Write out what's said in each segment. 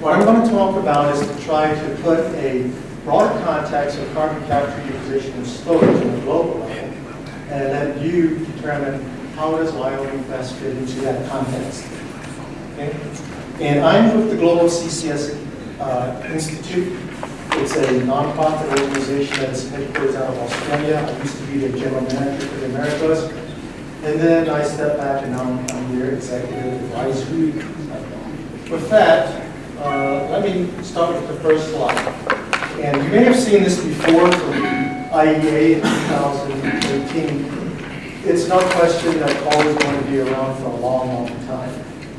What I'm going to talk about is to try to put a broader context of carbon capture, utilization, and storage on a global level, and let you determine how does Wyoming best fit into that context. Okay? And I'm with the Global CCS Institute. It's a nonprofit organization that is headquartered out of Australia. I used to be the general manager for the Americas. And then I stepped back and now I'm their executive advisory. With that, let me start with the first slide. And you may have seen this before from IEA in 2018. It's no question that coal is going to be around for a long, long time.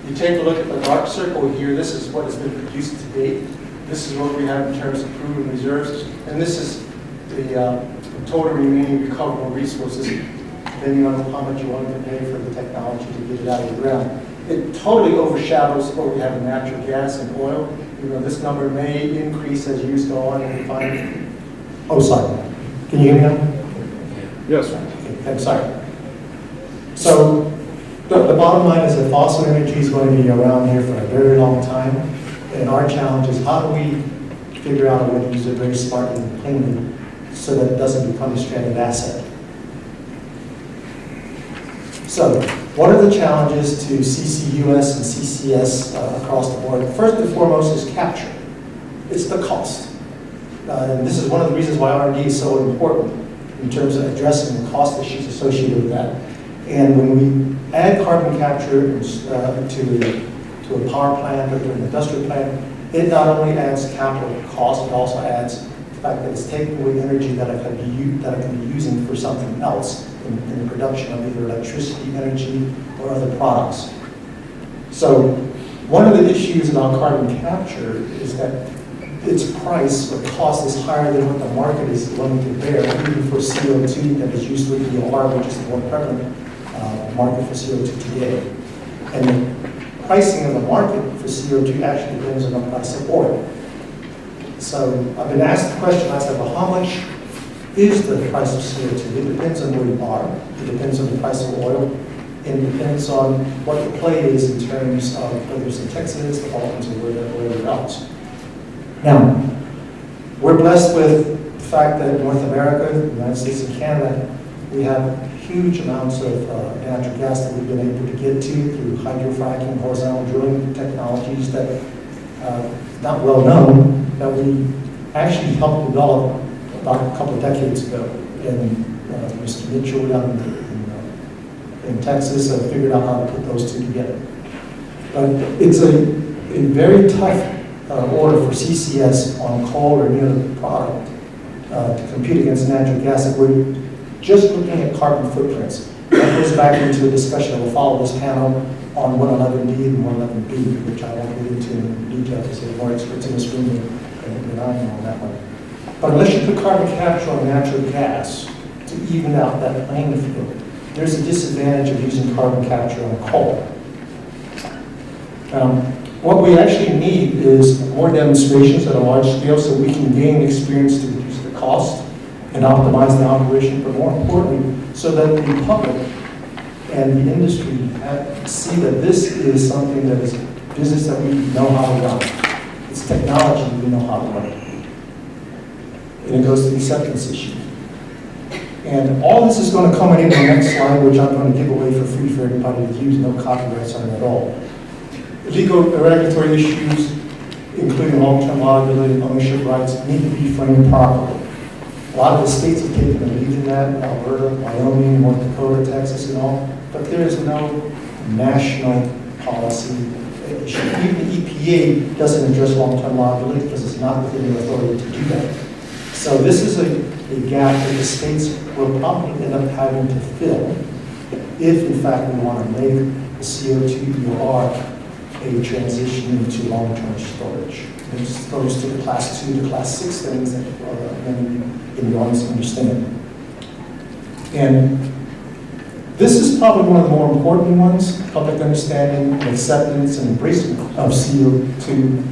You take a look at the dark circle here. This is what has been produced to date. This is what we have in terms of proven reserves. And this is the total remaining recoverable resources, depending on how much you want to pay for the technology to get it out of the ground. It totally overshadows what we have in natural gas and oil. You know, this number may increase as years go on and we find. Oh, sorry. Can you hear me now? Yes. Okay, I'm sorry. So the bottom line is that fossil energy is going to be around here for a very long time. And our challenge is how do we figure out a way to use it very smartly and cleanly so that it doesn't become a stranded asset. So, what are the challenges to CCUS and CCS across the board? First and foremost is capture. It's the cost. And this is one of the reasons why R&D is so important in terms of addressing the cost issues associated with that. And when we add carbon capture to a power plant or to an industrial plant, it not only adds capital cost, it also adds the fact that it's taking away energy that I can be using for something else in the production of either electricity, energy, or other products. So one of the issues about carbon capture is that its price or cost is higher than what the market is willing to bear, even for CO2 that is used with EOR, which is the more prevalent market for CO2 today. And the pricing of the market for CO2 actually depends on the price of oil. So I've been asked the question, I said, well, how much is the price of CO2? It depends on where you are. It depends on the price of oil. And it depends on what the play is in terms of whether it's in Texas, the Balkans, or wherever else. Now, we're blessed with the fact that North America, the United States and Canada, we have huge amounts of natural gas that we've been able to get to through hydrofracking, horizontal drilling technologies that not well known, that we actually helped develop about a couple of decades ago. And Mr. Mitchell down in Texas figured out how to put those two together. But it's a very tough order for CCS on coal or any other product to compete against natural gas. If we're just looking at carbon footprints, that goes back into a discussion that will follow this panel on 111D and 111B, which I won't get into in detail because there are more experts in this room than I am on that one. But unless you put carbon capture on natural gas to even out that playing field, there's a disadvantage of using carbon capture on coal. What we actually need is more demonstrations at a large scale so we can gain experience to reduce the cost and optimize the operation, but more importantly, so that the public and the industry see that this is something that is business that we know how to run. It's technology we know how to run. And it goes to the acceptance issue. And all this is going to culminate in the next slide, which I'm going to give away for free for everybody to use, no copyrights on it at all. Legal and regulatory issues, including long-term liability and ownership rights, need to be framed properly. A lot of the states have taken the lead in that, Alberta, Wyoming, North Dakota, Texas, and all, but there is no national policy issue. Even the EPA doesn't address long-term liability because it's not within their authority to do that. So this is a gap that the states will probably end up having to fill if, in fact, we want to make the CO2 EOR a transition into long-term storage. This goes to the class 2 to class 6 things that many in the audience understand. And this is probably one of the more important ones, public understanding, and acceptance, and embracement of CO2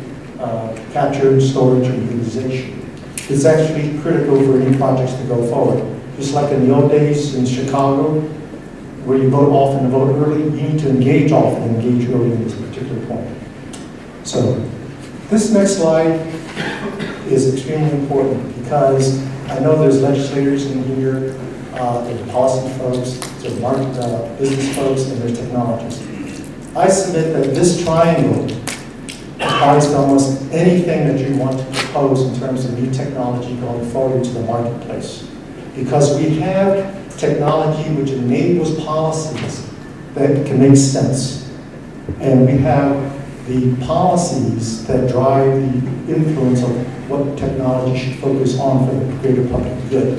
capture, storage, and utilization. It's actually critical for any projects to go forward. Just like in the old days in Chicago, where you vote often and vote early, you need to engage often and engage early in this particular point. So This next slide is extremely important because I know there's legislators in here, there's policy folks, there's market business folks, and there's technologists. I submit that this triangle applies to almost anything that you want to propose in terms of new technology going forward to the marketplace. Because we have technology which enables policies that can make sense. And we have the policies that drive the influence of what technology should focus on for the greater public good.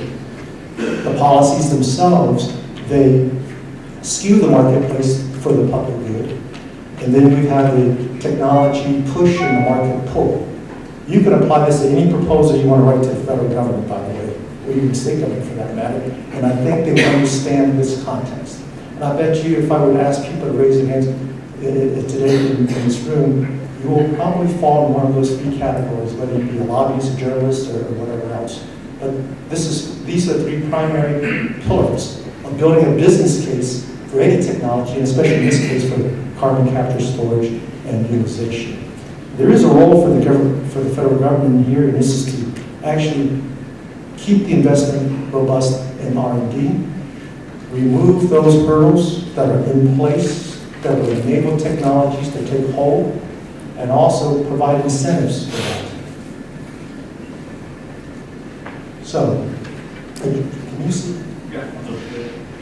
The policies themselves, they skew the marketplace for the public good. And then we have the technology push and the market pull. You can apply this to any proposal you want to write to the federal government, by the way, or even state government for that matter. And I think they understand this context. And I bet you if I were to ask people to raise their hands today in this room, you will probably fall in one of those three categories, whether it be a lobbyist, a journalist, or whatever else. But these are three primary pillars of building a business case for any technology, and especially in this case for carbon capture, storage, and utilization. There is a role for the federal government here, and this is to actually keep the investment robust in R&D, remove those hurdles that are in place that will enable technologies to take hold, and also provide incentives for that. So, can you see? Yeah.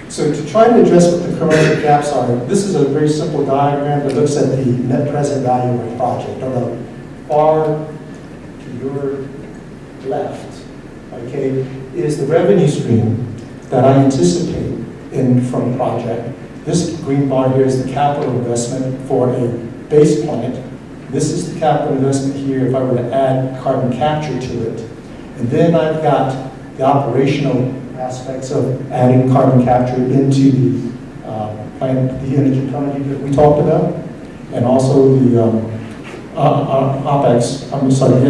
So to try to address what the commercial gaps are, this is a very simple diagram that looks at the net present value of a project. On the far to your left, okay, is the revenue stream that I anticipate from a project. This green bar here is the capital investment for a base plant. This is the capital investment here if I were to add carbon capture to it. And then I've got the operational aspects of adding carbon capture into the plant, the energy penalty that we talked about, and also the OPEX, I'm sorry,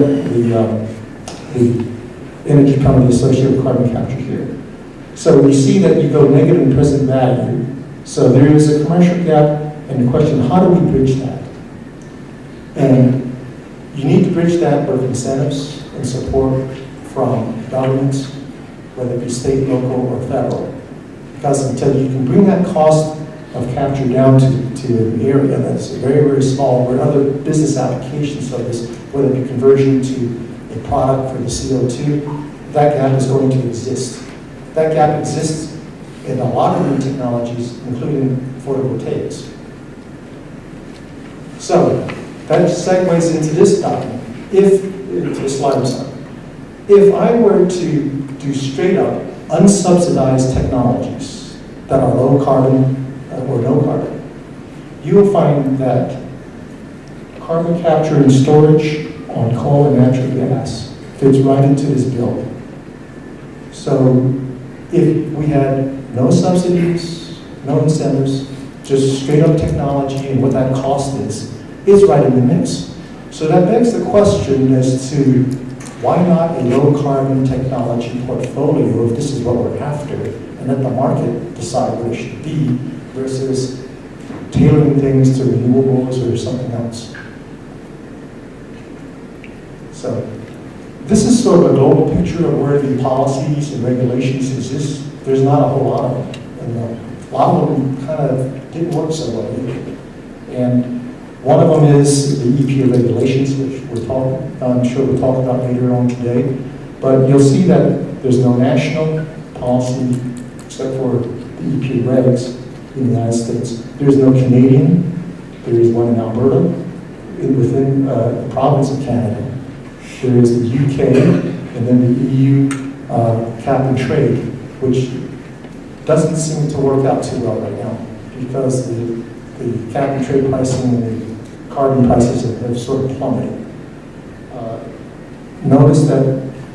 the energy penalty associated with carbon capture here. So we see that you go negative in present value. So there is a commercial gap, and the question, how do we bridge that? And you need to bridge that with incentives and support from governments, whether it be state, local, or federal. Because until you can bring that cost of capture down to an area that's very, very small, where other business applications of this, whether it be conversion to a product for the CO2, that gap is going to exist. That gap exists in a lot of new technologies, including photovoltaics. So, that segues into this document. Into the slide, I'm sorry. If I were to do straight up unsubsidized technologies that are low carbon or no carbon, you will find that carbon capture and storage on coal and natural gas fits right into this bill. So if we had no subsidies, no incentives, just straight up technology and what that cost is right in the mix. So that begs the question as to why not a low carbon technology portfolio if this is what we're after, and let the market decide what it should be versus tailoring things to renewables or something else. So this is sort of a global picture of where the policies and regulations exist. There's not a whole lot of them. And a lot of them kind of didn't work so well either. And one of them is the EPA regulations, which I'm sure we'll talk about later on today. But you'll see that there's no national policy except for the EPA regs in the United States. There's no Canadian. There is one in Alberta, within the province of Canada. There is the UK, and then the EU cap and trade, which doesn't seem to work out too well right now because the cap and trade pricing and the carbon prices have sort of plummeted. Notice that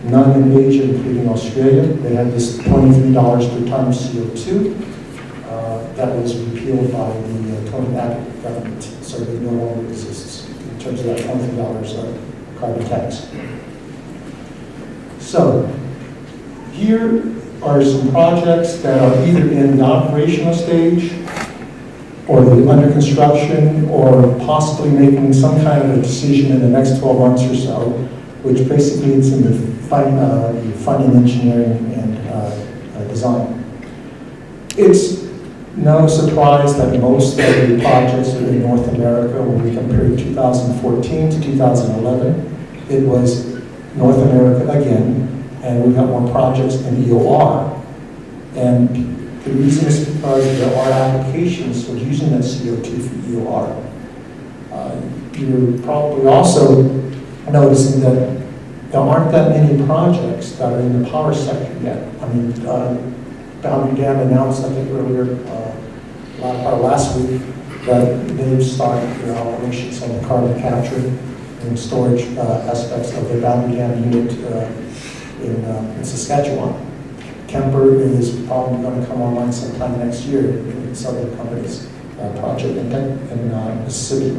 none in Asia, including Australia, they had this $23 per ton of CO2. That was repealed by the Tony Abbott government, so it no longer exists in terms of that $23 carbon tax. So, here are some projects that are either in the operational stage or the under construction, or possibly making some kind of a decision in the next 12 months or so, which basically it's in the funding, engineering, and design. It's no surprise that most of the projects in North America, when we compare 2014 to 2011, it was North America again, and we've got more projects in EOR. And the reason is because there are applications for using that CO2 for EOR. You're probably also noticing that there aren't that many projects that are in the power sector yet. I mean, Boundary Dam announced, I think earlier, last week, that they've started their operations on the carbon capture and storage aspects of the Boundary Dam unit in Saskatchewan. Kemper is probably going to come online sometime next year in Southern Company's project in Mississippi.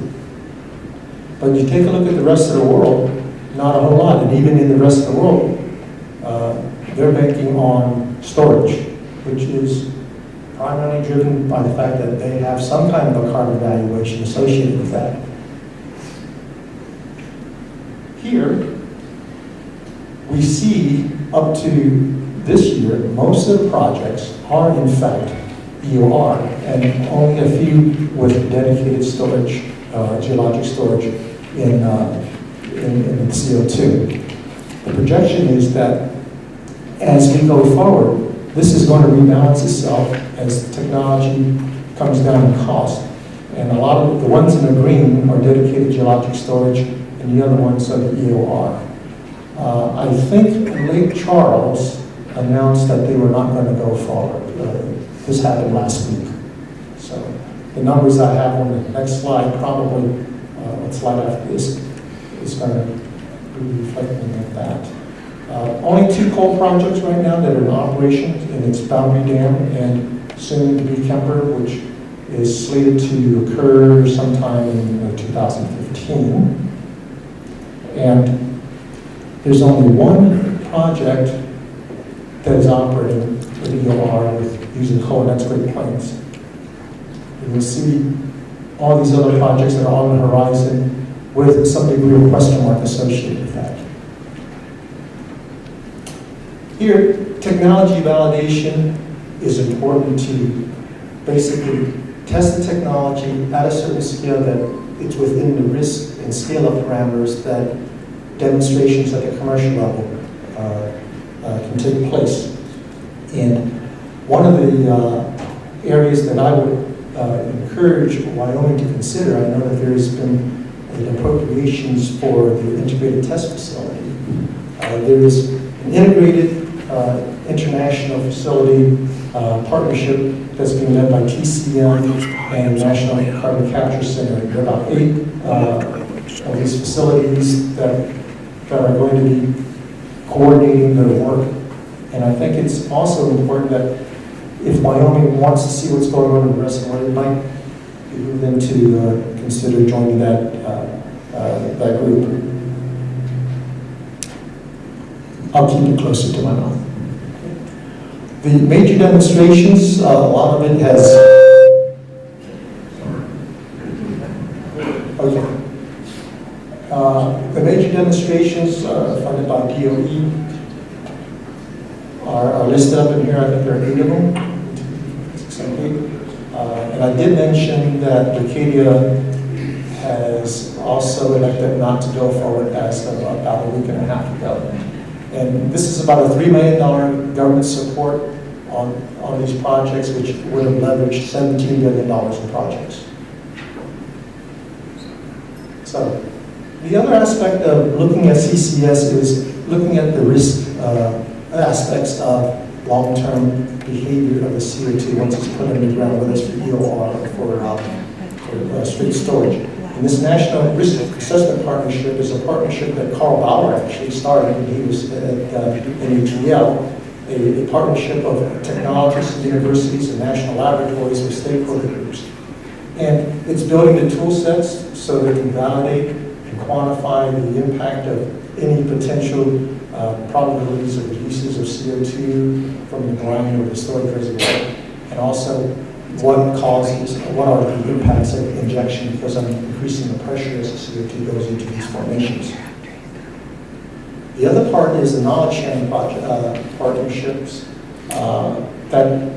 But you take a look at the rest of the world, not a whole lot. And even in the rest of the world, they're banking on storage, which is primarily driven by the fact that they have some kind of a carbon valuation associated with that. Here, we see up to this year, most of the projects are in fact EOR, and only a few with dedicated storage, geologic storage in CO2. The projection is that as we go forward, this is going to rebalance itself as technology comes down in cost. And a lot of the ones in the green are dedicated geologic storage, and the other ones are the EOR. I think Lake Charles announced that they were not going to go forward. This happened last week. So the numbers I have on the next slide, probably one slide after this, is going to be reflecting of that. Only 2 coal projects right now that are in operation, and it's Boundary Dam and soon to be Kemper, which is slated to occur sometime in 2015. And there's only one project that is operating with EOR with using coal, and that's Great Plains. And you'll see all these other projects that are on the horizon with some degree of question mark associated with that. Here, technology validation is important to basically test the technology at a certain scale that it's within the risk and scale-up parameters that demonstrations at the commercial level can take place. And one of the areas that I would encourage Wyoming to consider, I know that there has been appropriations for the integrated test facility. There is an integrated international facility partnership that's being led by TCM and National Carbon Capture Center. There are about 8 of these facilities that are going to be coordinating their work. And I think it's also important that if Wyoming wants to see what's going on in the rest of the world, it might behoove them to consider joining that group. I'll keep it closer to my mouth. The major demonstrations, a lot of it has... Okay. The major demonstrations funded by DOE are listed up in here. I think there are 8 of them. 6 and 8. And I did mention that Acadia has also elected not to go forward as of about a week and a half ago. And this is about a $3 million government support on these projects, which would have leveraged $17 billion in projects. So the other aspect of looking at CCS is looking at the risk aspects of long-term behavior of the CO2 once it's put in the ground, whether it's for EOR or for straight storage. And this National Risk Assessment Partnership is a partnership that Carl Bauer actually started when he was at UTL, a partnership of technologists, universities, and national laboratories with stakeholder groups. And it's building the tool sets so they can validate and quantify the impact of any potential probabilities of releases of CO2 from the brine or the storage reservoir, and also what are the impacts of injection because I'm increasing the pressure as the CO2 goes into these formations. The other part is the knowledge sharing partnerships that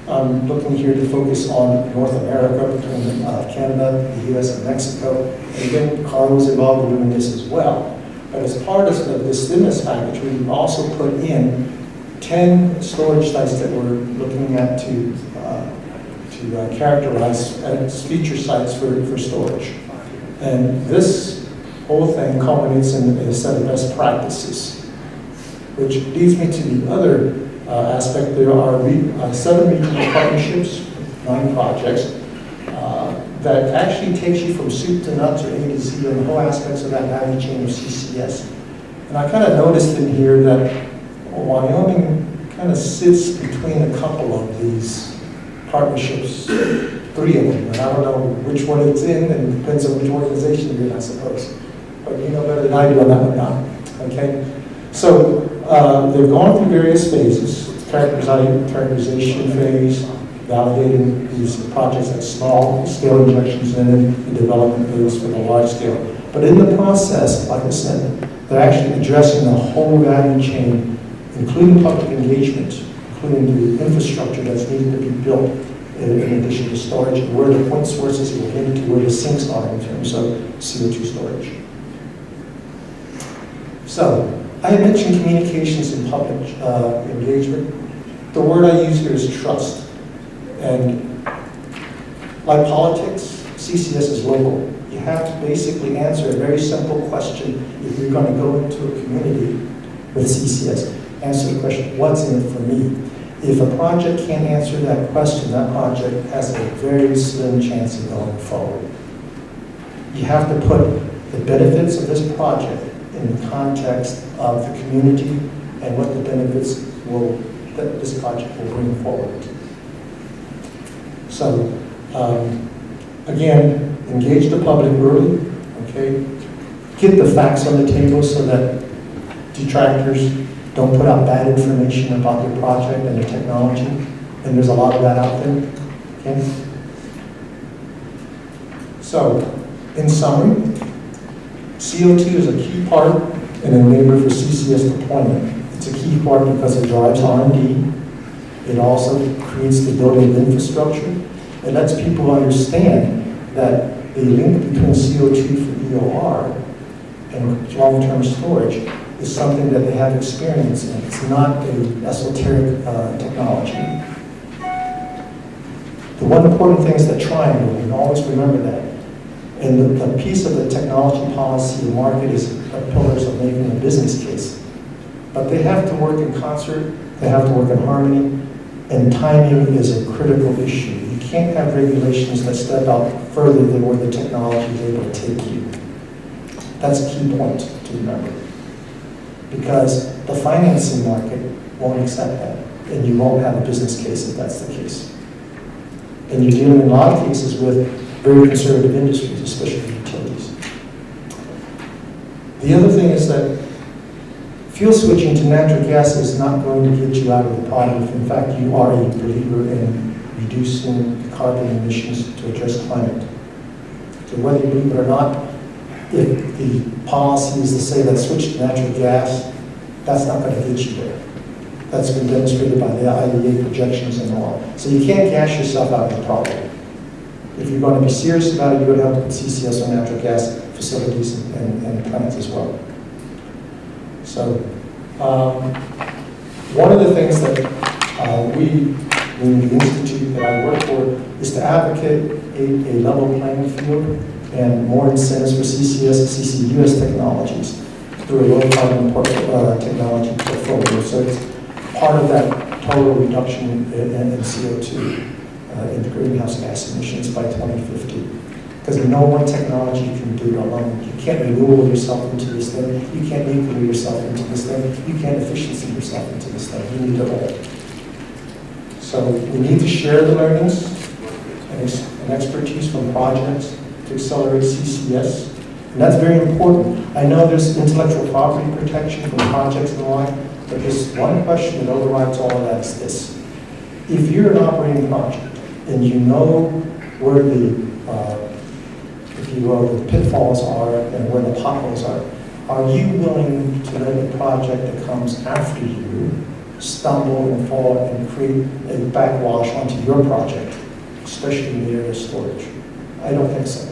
I'm looking here to focus on North America between Canada, the US, and Mexico. And again, Carl was involved in doing this as well. But as part of this stimulus package, we also put in 10 storage sites that we're looking at to characterize as feature sites for storage. And this whole thing culminates in a set of best practices, which leads me to the other aspect. There are 7 regional partnerships, 9 projects, that actually takes you from soup to nuts or A to Z on the whole aspects of that value chain of CCS. And I kind of noticed in here that Wyoming kind of sits between a couple of these partnerships, 3 of them. And I don't know which one it's in, and it depends on which organization you're in, I suppose. But you know better than I do on that one now, okay? So they've gone through various phases, characterization phase, validating these projects at small scale injections, and then the development phase for the large scale. But in the process, like I said, they're actually addressing the whole value chain, including public engagement, including the infrastructure that's needed to be built in addition to storage, and where the point sources will get into, where the sinks are in terms of CO2 storage. So, I had mentioned communications and public engagement. The word I use here is trust. And like politics, CCS is local. You have to basically answer a very simple question if you're going to go into a community with CCS. Answer the question, what's in it for me? If a project can't answer that question, that project has a very slim chance of going forward. You have to put the benefits of this project in the context of the community and what the benefits that this project will bring forward. So, again, engage the public early, okay? Get the facts on the table so that detractors don't put out bad information about your project and your technology, and there's a lot of that out there, okay? So, in summary, CO2 is a key part and enabler for CCS deployment. It's a key part because it drives R&D. It also creates the building of infrastructure. It lets people understand that the link between CO2 for EOR and long-term storage is something that they have experience in. It's not an esoteric technology. The one important thing is the triangle, and always remember that. And the piece of the technology policy and market is the pillars of making a business case. But they have to work in concert, they have to work in harmony, and timing is a critical issue. You can't have regulations that step out further than where the technology is able to take you. That's a key point to remember. Because the financing market won't accept that, and you won't have a business case if that's the case. And you're dealing in a lot of cases with very conservative industries, especially utilities. The other thing is that fuel switching to natural gas is not going to get you out of the problem if, in fact, you are a believer in reducing carbon emissions to address climate. So whether you believe it or not, if the policy is to say that switch to natural gas, that's not going to get you there. That's been demonstrated by the IEA projections and all. So you can't gas yourself out of the problem. If you're going to be serious about it, you're going to have to put CCS on natural gas facilities and plants as well. So one of the things that we in the institute that I work for is to advocate a level playing field and more incentives for CCS and CCUS technologies through a low carbon technology portfolio. So it's part of that total reduction in CO2 in the greenhouse gas emissions by 2050. Because no one technology can do it alone. You can't renewable yourself into this thing. You can't nuclear yourself into this thing. You can't efficiency yourself into this thing. You need it all. So we need to share the learnings and expertise from projects to accelerate CCS. And that's very important. I know there's intellectual property protection from projects and the like, but there's one question that overrides all of that is this. If you're an operating project and you know where the, if you will, the pitfalls are and where the potholes are you willing to let a project that comes after you stumble and fall and create a backwash onto your project, especially in the area of storage? I don't think so.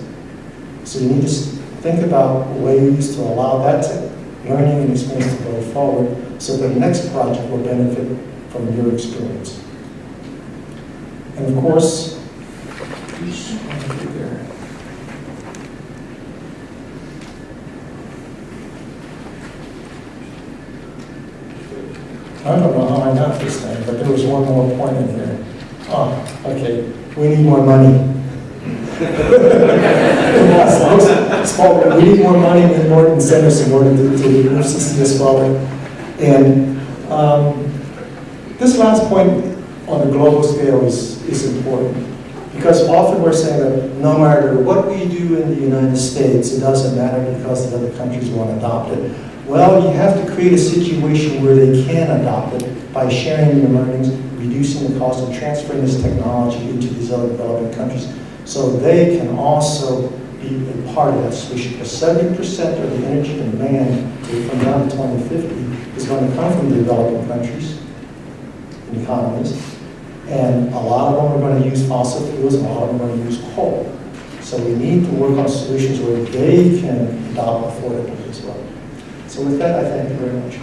So you need to think about ways to allow that learning and experience to go forward so the next project will benefit from your experience. And of course, I don't know how I got this thing, but there was one more point in here. Oh, okay. We need more money. We need more money and more incentives in order to move CCUS forward. And this last point on the global scale is important, because often we're saying that no matter what we do in the United States, it doesn't matter because the other countries won't adopt it. Well, you have to create a situation where they can adopt it by sharing the learnings, reducing the cost, and transferring this technology into these other developing countries, so they can also be a part of that solution. Because 70% of the energy demand from now to 2050 is going to come from the developing countries and economies, and a lot of them are going to use fossil fuels, and a lot of them are going to use coal. So we need to work on solutions where they can adopt affordably as well. So with that, I thank you very much.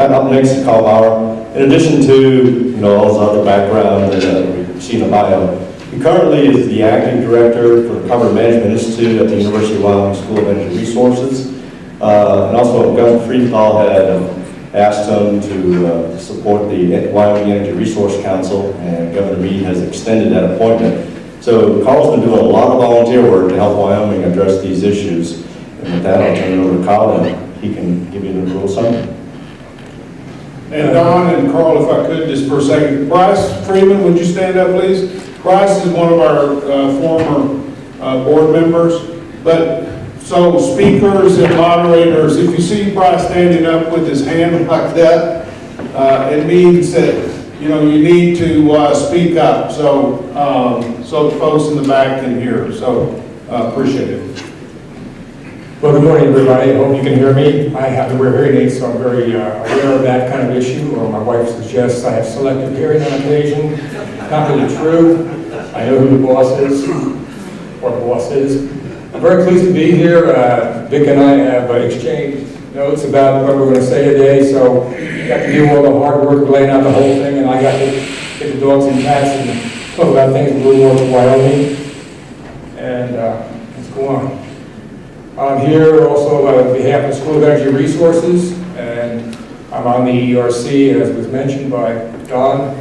Up next is Carl Bauer. In addition to all his other background that we've seen in bio, he currently is the acting director for the Carbon Management Institute at the University of Wyoming School of Energy Resources. And also Governor Friedthal had asked him to support the Wyoming Energy Resource Council, and Governor Meade has extended that appointment. So Carl's been doing a lot of volunteer work to help Wyoming address these issues. And with that, I'll turn it over to Carl, and he can give you the little summary. And Don and Carl, if I could, just for a second. Bryce Freeman, would you stand up, please? Bryce is one of our former board members. But so speakers and moderators, if you see Bryce standing up with his hand like that, it means that you need to speak up, so so the folks in the back can hear. So appreciate it. Well, good morning, everybody. I hope you can hear me. I have to wear hearing aids, so I'm very aware of that kind of issue. Or my wife suggests I have selective hearing on occasion. Not really true. I know who the boss is, or the boss is. I'm very pleased to be here. Vic and I have exchanged notes about what we're going to say today, so I got to do all the hard work of laying out the whole thing, and I got to get the dogs and cats and talk about things a little more to Wyoming. And let's go on. I'm here also on behalf of the School of Energy Resources, and I'm on the ERC, as was mentioned by Don.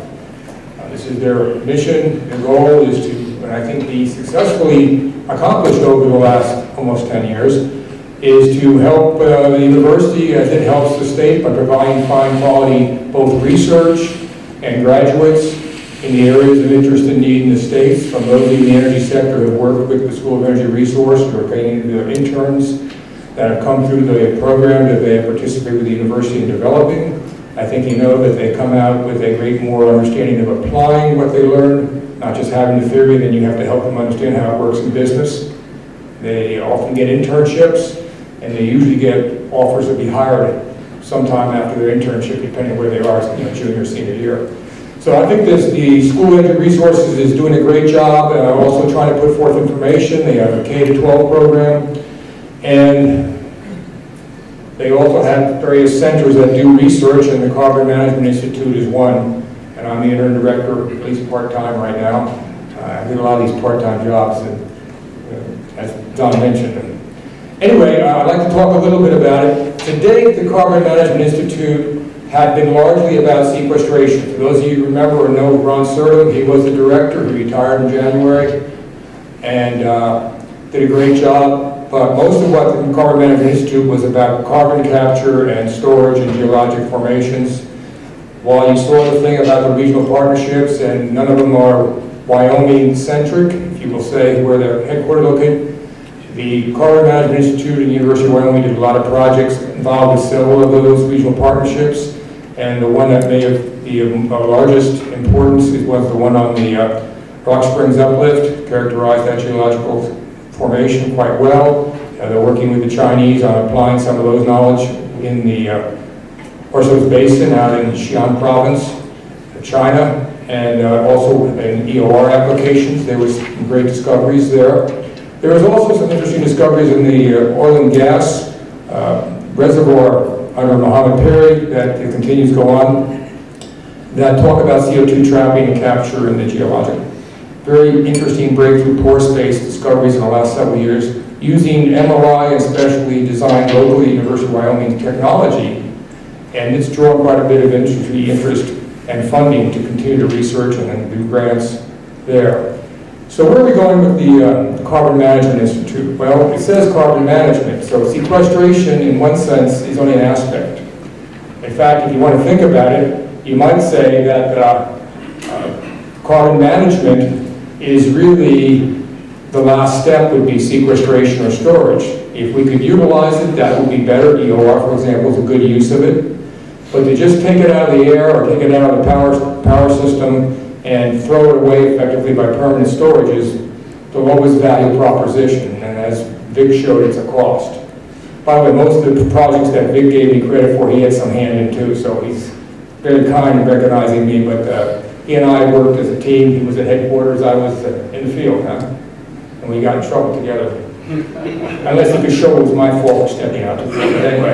This is their mission. The goal is to, and I think be successfully accomplished over the last almost 10 years, is to help the university as it helps the state by providing fine quality both research and graduates in the areas of interest and need in the states, from those in the energy sector who have worked with the School of Energy Resources or training their interns that have come through the program that they have participated with the university in developing. I think you know that they come out with a great more understanding of applying what they learned, not just having the theory, then you have to help them understand how it works in business. They often get internships, and they usually get offers to be hired sometime after their internship, depending on where they are, junior, senior year. So I think the School of Energy Resources is doing a great job, also trying to put forth information. They have a K-12 program, and they also have various centers that do research, and the Carbon Management Institute is one. And I'm the interim director, at least part-time right now. I did a lot of these part-time jobs, and, as Don mentioned. Anyway, I'd like to talk a little bit about it. To date, the Carbon Management Institute had been largely about sequestration. For those of you who remember or know Ron Sertum, he was the director. He retired in January and did a great job. But most of what the Carbon Management Institute was about carbon capture and storage and geologic formations. While you saw the thing about the regional partnerships, and none of them are Wyoming-centric, if you will say where their headquarters located, The Carbon Management Institute and the University of Wyoming did a lot of projects involved with several of those regional partnerships, and the one that may have the largest importance was the one on the Rock Springs uplift, characterized that geological formation quite well. They're working with the Chinese on applying some of those knowledge in the Horsos Basin out in Xi'an province, China, and also in EOR applications. There was some great discoveries there. There was also some interesting discoveries in the oil and gas reservoir under Muhammad Perry that continues to go on that talk about CO2 trapping and capture in the geologic. Very interesting breakthrough pore space discoveries in the last several years using MRI and specially designed locally University of Wyoming technology, and it's drawn quite a bit of industry interest and funding to continue to research and do grants there. So where are we going with the Carbon Management Institute? Well, it says carbon management, so sequestration in one sense is only an aspect. In fact, if you want to think about it, you might say that carbon management is really the last step would be sequestration or storage. If we could utilize it, that would be better. EOR, for example, is a good use of it. But to just take it out of the air or take it out of the power system and throw it away effectively by permanent storage is the lowest value proposition. And as Vic showed, it's a cost. By the way, most of the projects that Vic gave me credit for, he had some hand in too, so he's very kind in recognizing me. But he and I worked as a team. He was at headquarters, I was in the field, and we got in trouble together. Unless he could show it was my fault for stepping out. But anyway.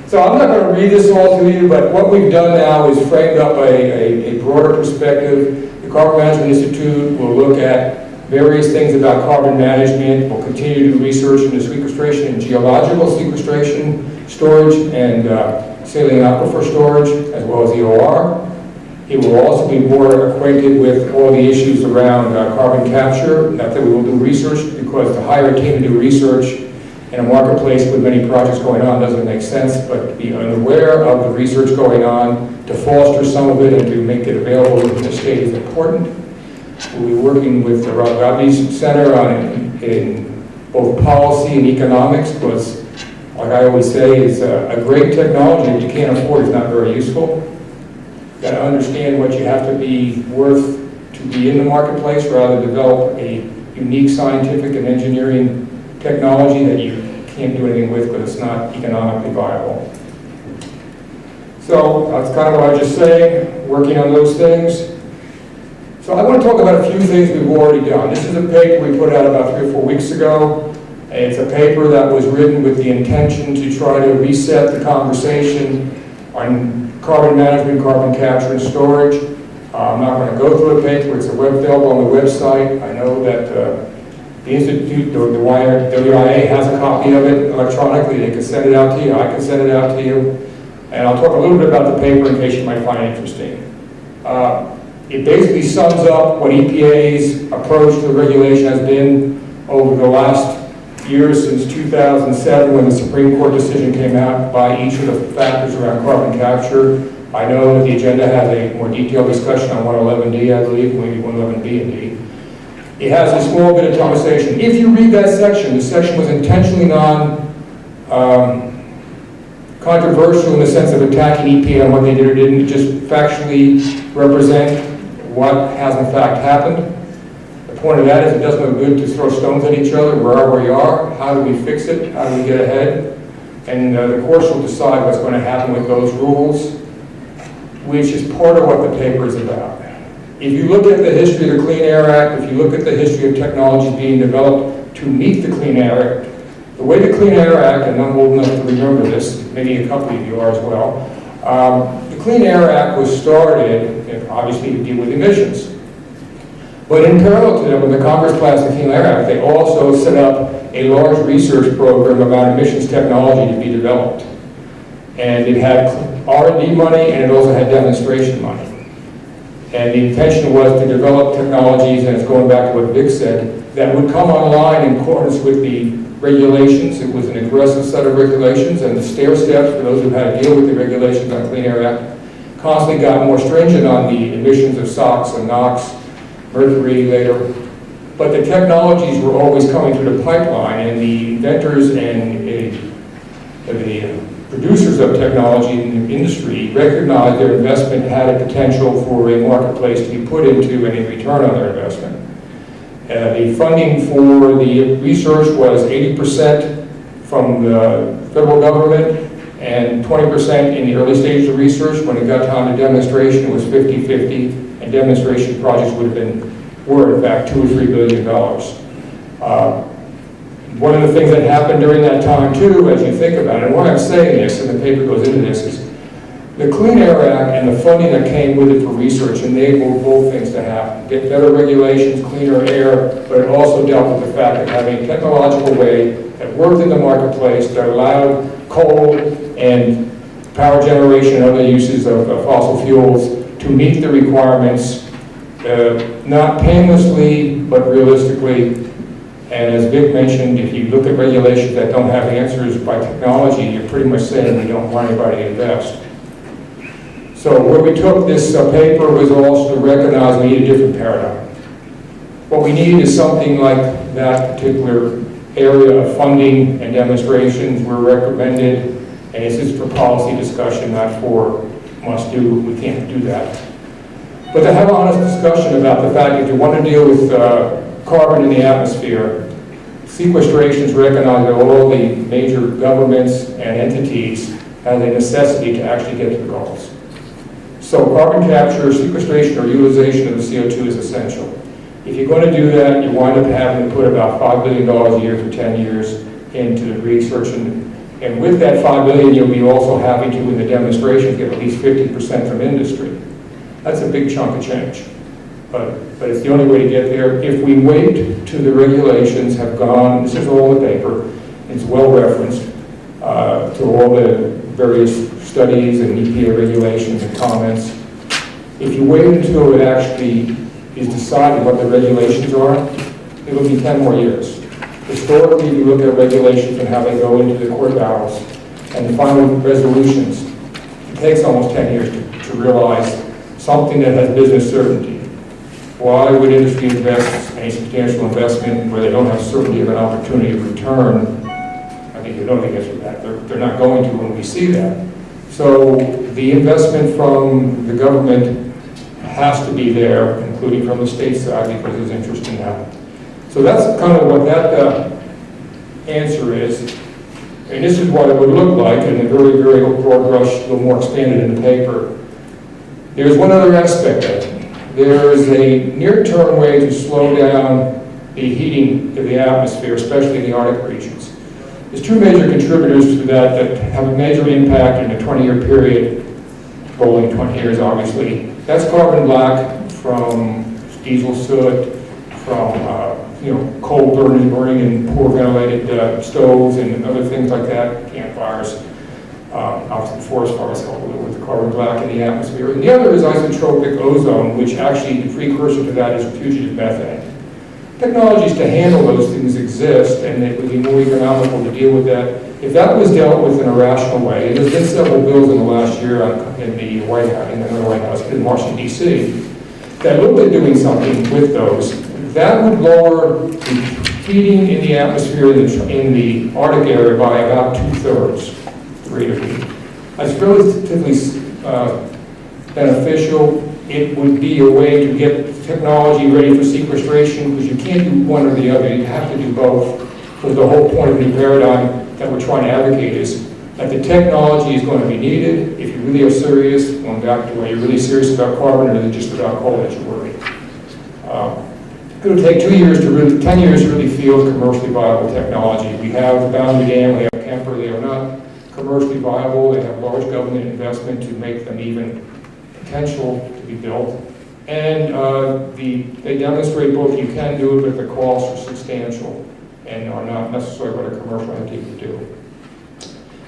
So I'm not going to read this all to you, but what we've done now is framed up a broader perspective. The Carbon Management Institute will look at various things about carbon management. We'll continue to do research into sequestration and geological sequestration, storage, and saline aquifer storage, as well as EOR. He will also be more acquainted with all the issues around carbon capture. Not that we will do research, because to hire a team to do research in a marketplace with many projects going on doesn't make sense, but to be unaware of the research going on, to foster some of it and to make it available in the state is important. We'll be working with the Rogabis Center in both policy and economics, because like I always say, is a great technology that you can't afford is not very useful. You've got to understand what you have to be worth to be in the marketplace, rather than develop a unique scientific and engineering technology that you can't do anything with, but it's not economically viable. So that's kind of what I was just saying, working on those things. So I want to talk about a few things we've already done. This is a paper we put out about 3 or 4 weeks ago. It's a paper that was written with the intention to try to reset the conversation on carbon management, carbon capture, and storage. I'm not going to go through the paper. It's available on the website. I know that the Institute, the WIA has a copy of it electronically. They can send it out to you. I can send it out to you. And I'll talk a little bit about the paper in case you might find it interesting. It basically sums up what EPA's approach to the regulation has been over the last years since 2007, when the Supreme Court decision came out by each of the factors around carbon capture. I know that the agenda has a more detailed discussion on 111D, I believe, maybe 111B and D. It has a small bit of conversation. If you read that section, the section was intentionally controversial in the sense of attacking EPA on what they did or didn't. It just factually represent what has in fact happened. The point of that is it doesn't look good to throw stones at each other. We're where we are. How do we fix it? How do we get ahead? And the courts will decide what's going to happen with those rules, which is part of what the paper is about. If you look at the history of the Clean Air Act, if you look at the history of technologies being developed to meet the Clean Air Act, the way the Clean Air Act, and I'm old enough to remember this, maybe a couple of you are as well, the Clean Air Act was started, obviously, to deal with emissions. But in parallel to that, when the Congress passed the Clean Air Act, they also set up a large research program about emissions technology to be developed. And it had R&D money, and it also had demonstration money. And the intention was to develop technologies, and it's going back to what Vic said, that would come online in accordance with the regulations. It was an aggressive set of regulations, and the stair steps for those who had to deal with the regulations on Clean Air Act constantly got more stringent on the emissions of SOx and NOx, mercury later, But the technologies were always coming through the pipeline, and the inventors and the producers of technology in the industry recognized their investment had a potential for a marketplace to be put into and a return on their investment. The funding for the research was 80% from the federal government and 20% in the early stages of research. When it got time to demonstration, it was 50-50, and demonstration projects were in fact $2 or $3 billion. One of the things that happened during that time too, as you think about it, and why I'm saying this, and the paper goes into this, is the Clean Air Act and the funding that came with it for research enabled both things to happen. Get better regulations, cleaner air, but it also dealt with the fact of having a technological way that worked in the marketplace that allowed coal and power generation and other uses of fossil fuels to meet the requirements, not painlessly, but realistically. And as Vic mentioned, if you look at regulations that don't have answers by technology, you're pretty much saying we don't want anybody to invest. So where we took this paper was also to recognize we need a different paradigm. What we need is something like that particular area of funding and demonstrations were recommended, and this is for policy discussion, not for must do. We can't do that. But to have an honest discussion about the fact that if you want to deal with carbon in the atmosphere, sequestration is recognized by all the major governments and entities as a necessity to actually get to the goals. So carbon capture, sequestration, or utilization of the CO2 is essential. If you're going to do that, you wind up having to put about $5 billion a year for 10 years into the research, and with that $5 billion, you'll be also having to, in the demonstrations, get at least 50% from industry. That's a big chunk of change. But it's the only way to get there. If we wait till the regulations have gone, this is all in the paper, it's well referenced, to all the various studies and EPA regulations and comments. If you wait until it actually is decided what the regulations are, it'll be 10 more years. Historically, if you look at regulations and how they go into the court battles and the final resolutions, it takes almost 10 years to realize something that has business certainty. Why would industry invest any substantial investment where they don't have certainty of an opportunity of return? I think you know the answer to that. They're not going to when we see that. So the investment from the government has to be there, including from the state side, because there's interest in that. So that's kind of what that answer is. And this is what it would look like in a very, very broad brush, a little more expanded in the paper. There's one other aspect of it. There is a near-term way to slow down the heating of the atmosphere, especially in the Arctic regions. There's two major contributors to that have a major impact in a 20-year period, rolling 20 years obviously. That's carbon black from diesel soot, from coal burning in poor ventilated stoves and other things like that, campfires. Obviously forest fires help with the carbon black in the atmosphere. And the other is isotropic ozone, which actually the precursor to that is fugitive methane. Technologies to handle those things exist, and it would be more economical to deal with that. If that was dealt with in a rational way, and there's been several bills in the last year in the White House, in Washington, D.C., that looked at doing something with those, that would lower the heating in the atmosphere in the Arctic area by about 2/3 the rate of heat. That's relatively beneficial. It would be a way to get technology ready for sequestration, because you can't do one or the other. You have to do both. Because the whole point of the new paradigm that we're trying to advocate is that the technology is going to be needed if you really are serious, going back to where you're really serious about carbon, or is it just about coal that you're worried? It'll take 10 years to really field commercially viable technology. We have Boundary Dam, we have Kemper. They are not commercially viable. They have large government investment to make them even potential to be built. And they demonstrate both you can do it, but the costs are substantial and are not necessarily what a commercial entity would do.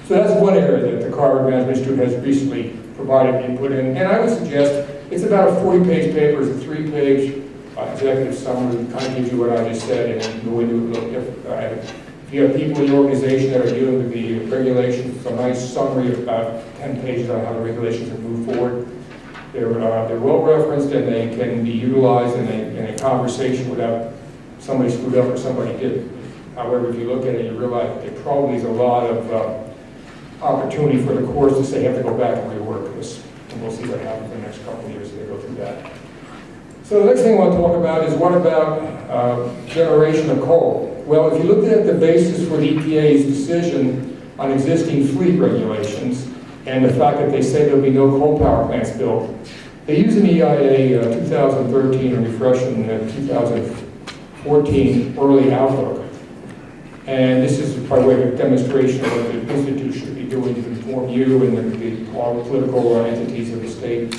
So that's one area that the Carbon Management Institute has recently provided input in. And I would suggest it's about a 40-page paper. It's a 3-page executive summary that kind of gives you what I just said, and then go into it a little different. If you have people in your organization that are dealing with the regulations, it's a nice summary of about 10 pages on how the regulations have moved forward. They're well referenced, and they can be utilized in a conversation without somebody screwed up or somebody did. However, if you look at it, you realize there probably is a lot of opportunity for the courts to say, you have to go back and rework this. And we'll see what happens in the next couple of years as they go through that. So the next thing I want to talk about is what about generation of coal? Well, if you look at the basis for the EPA's decision on existing fleet regulations and the fact that they say there'll be no coal power plants built, they use an EIA 2013 and refreshing 2014 early outlook. And this is by way of demonstration of what the Institute should be doing to inform you and all the political entities of the state.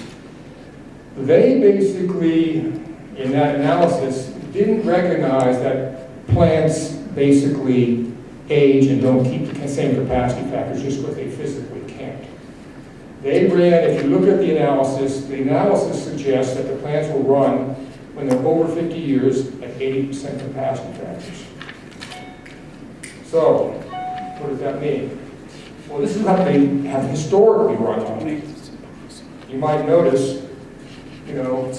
They basically, in that analysis, didn't recognize that plants basically age and don't keep the same capacity factors just because they physically can't. They ran, if you look at the analysis suggests that the plants will run when they're over 50 years at 80% capacity factors. So, what does that mean? Well, this is how they have historically run on. You might notice, you know,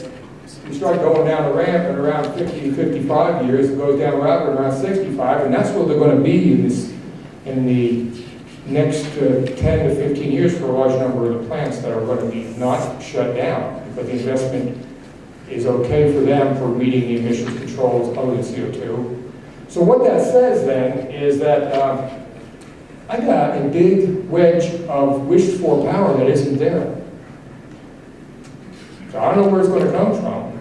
you start going down a ramp at around 50 to 55 years, it goes down rapid around 65, and that's where they're going to be in the next 10 to 15 years for a large number of the plants that are going to be not shut down, because the investment is okay for them for meeting the emissions controls other than CO2. So what that says then is that I got a big wedge of wished for power that isn't there. So I don't know where it's going to come from,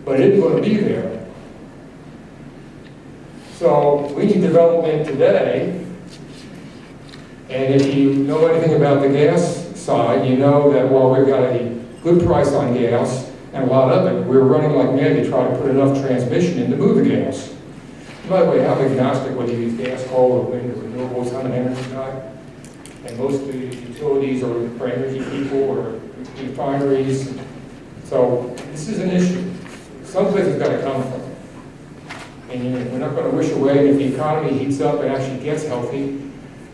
but it isn't going to be there. So we need development today, and if you know anything about the gas side, you know that while we've got a good price on gas, and a lot of it, we're running like mad to try to put enough transmission in to move the gas. By the way, I'm agnostic whether you use gas, coal, or wind, or renewables. I'm an energy guy. And most of the utilities are for energy people or refineries. So this is an issue. Someplace it's got to come from. And we're not going to wish away, and if the economy heats up and actually gets healthy,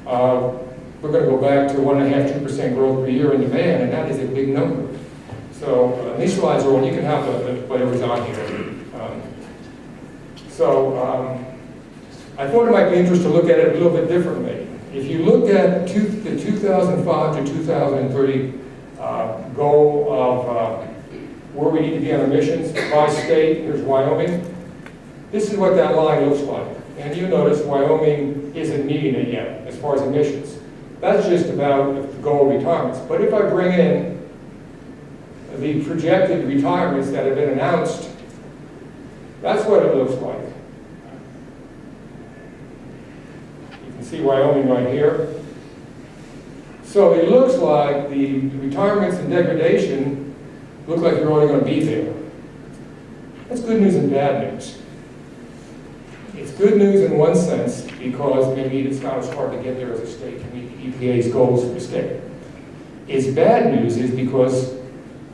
we're going to go back to 1.5%, 2% growth per year in demand, and that is a big number. So these slides are all, you can have whatever's on here. I thought it might be interesting to look at it a little bit differently. If you look at the 2005 to 2030 goal of where we need to be on emissions by state, here's Wyoming. This is what that line looks like. And you notice Wyoming isn't meeting it yet as far as emissions. That's just about the goal retirements. But if I bring in the projected retirements that have been announced, that's what it looks like. You can see Wyoming right here. So it looks like the retirements and degradation look like they're only going to be there. That's good news and bad news. It's good news in one sense because maybe it's not as hard to get there as a state to meet the EPA's goals for the state. Its bad news is because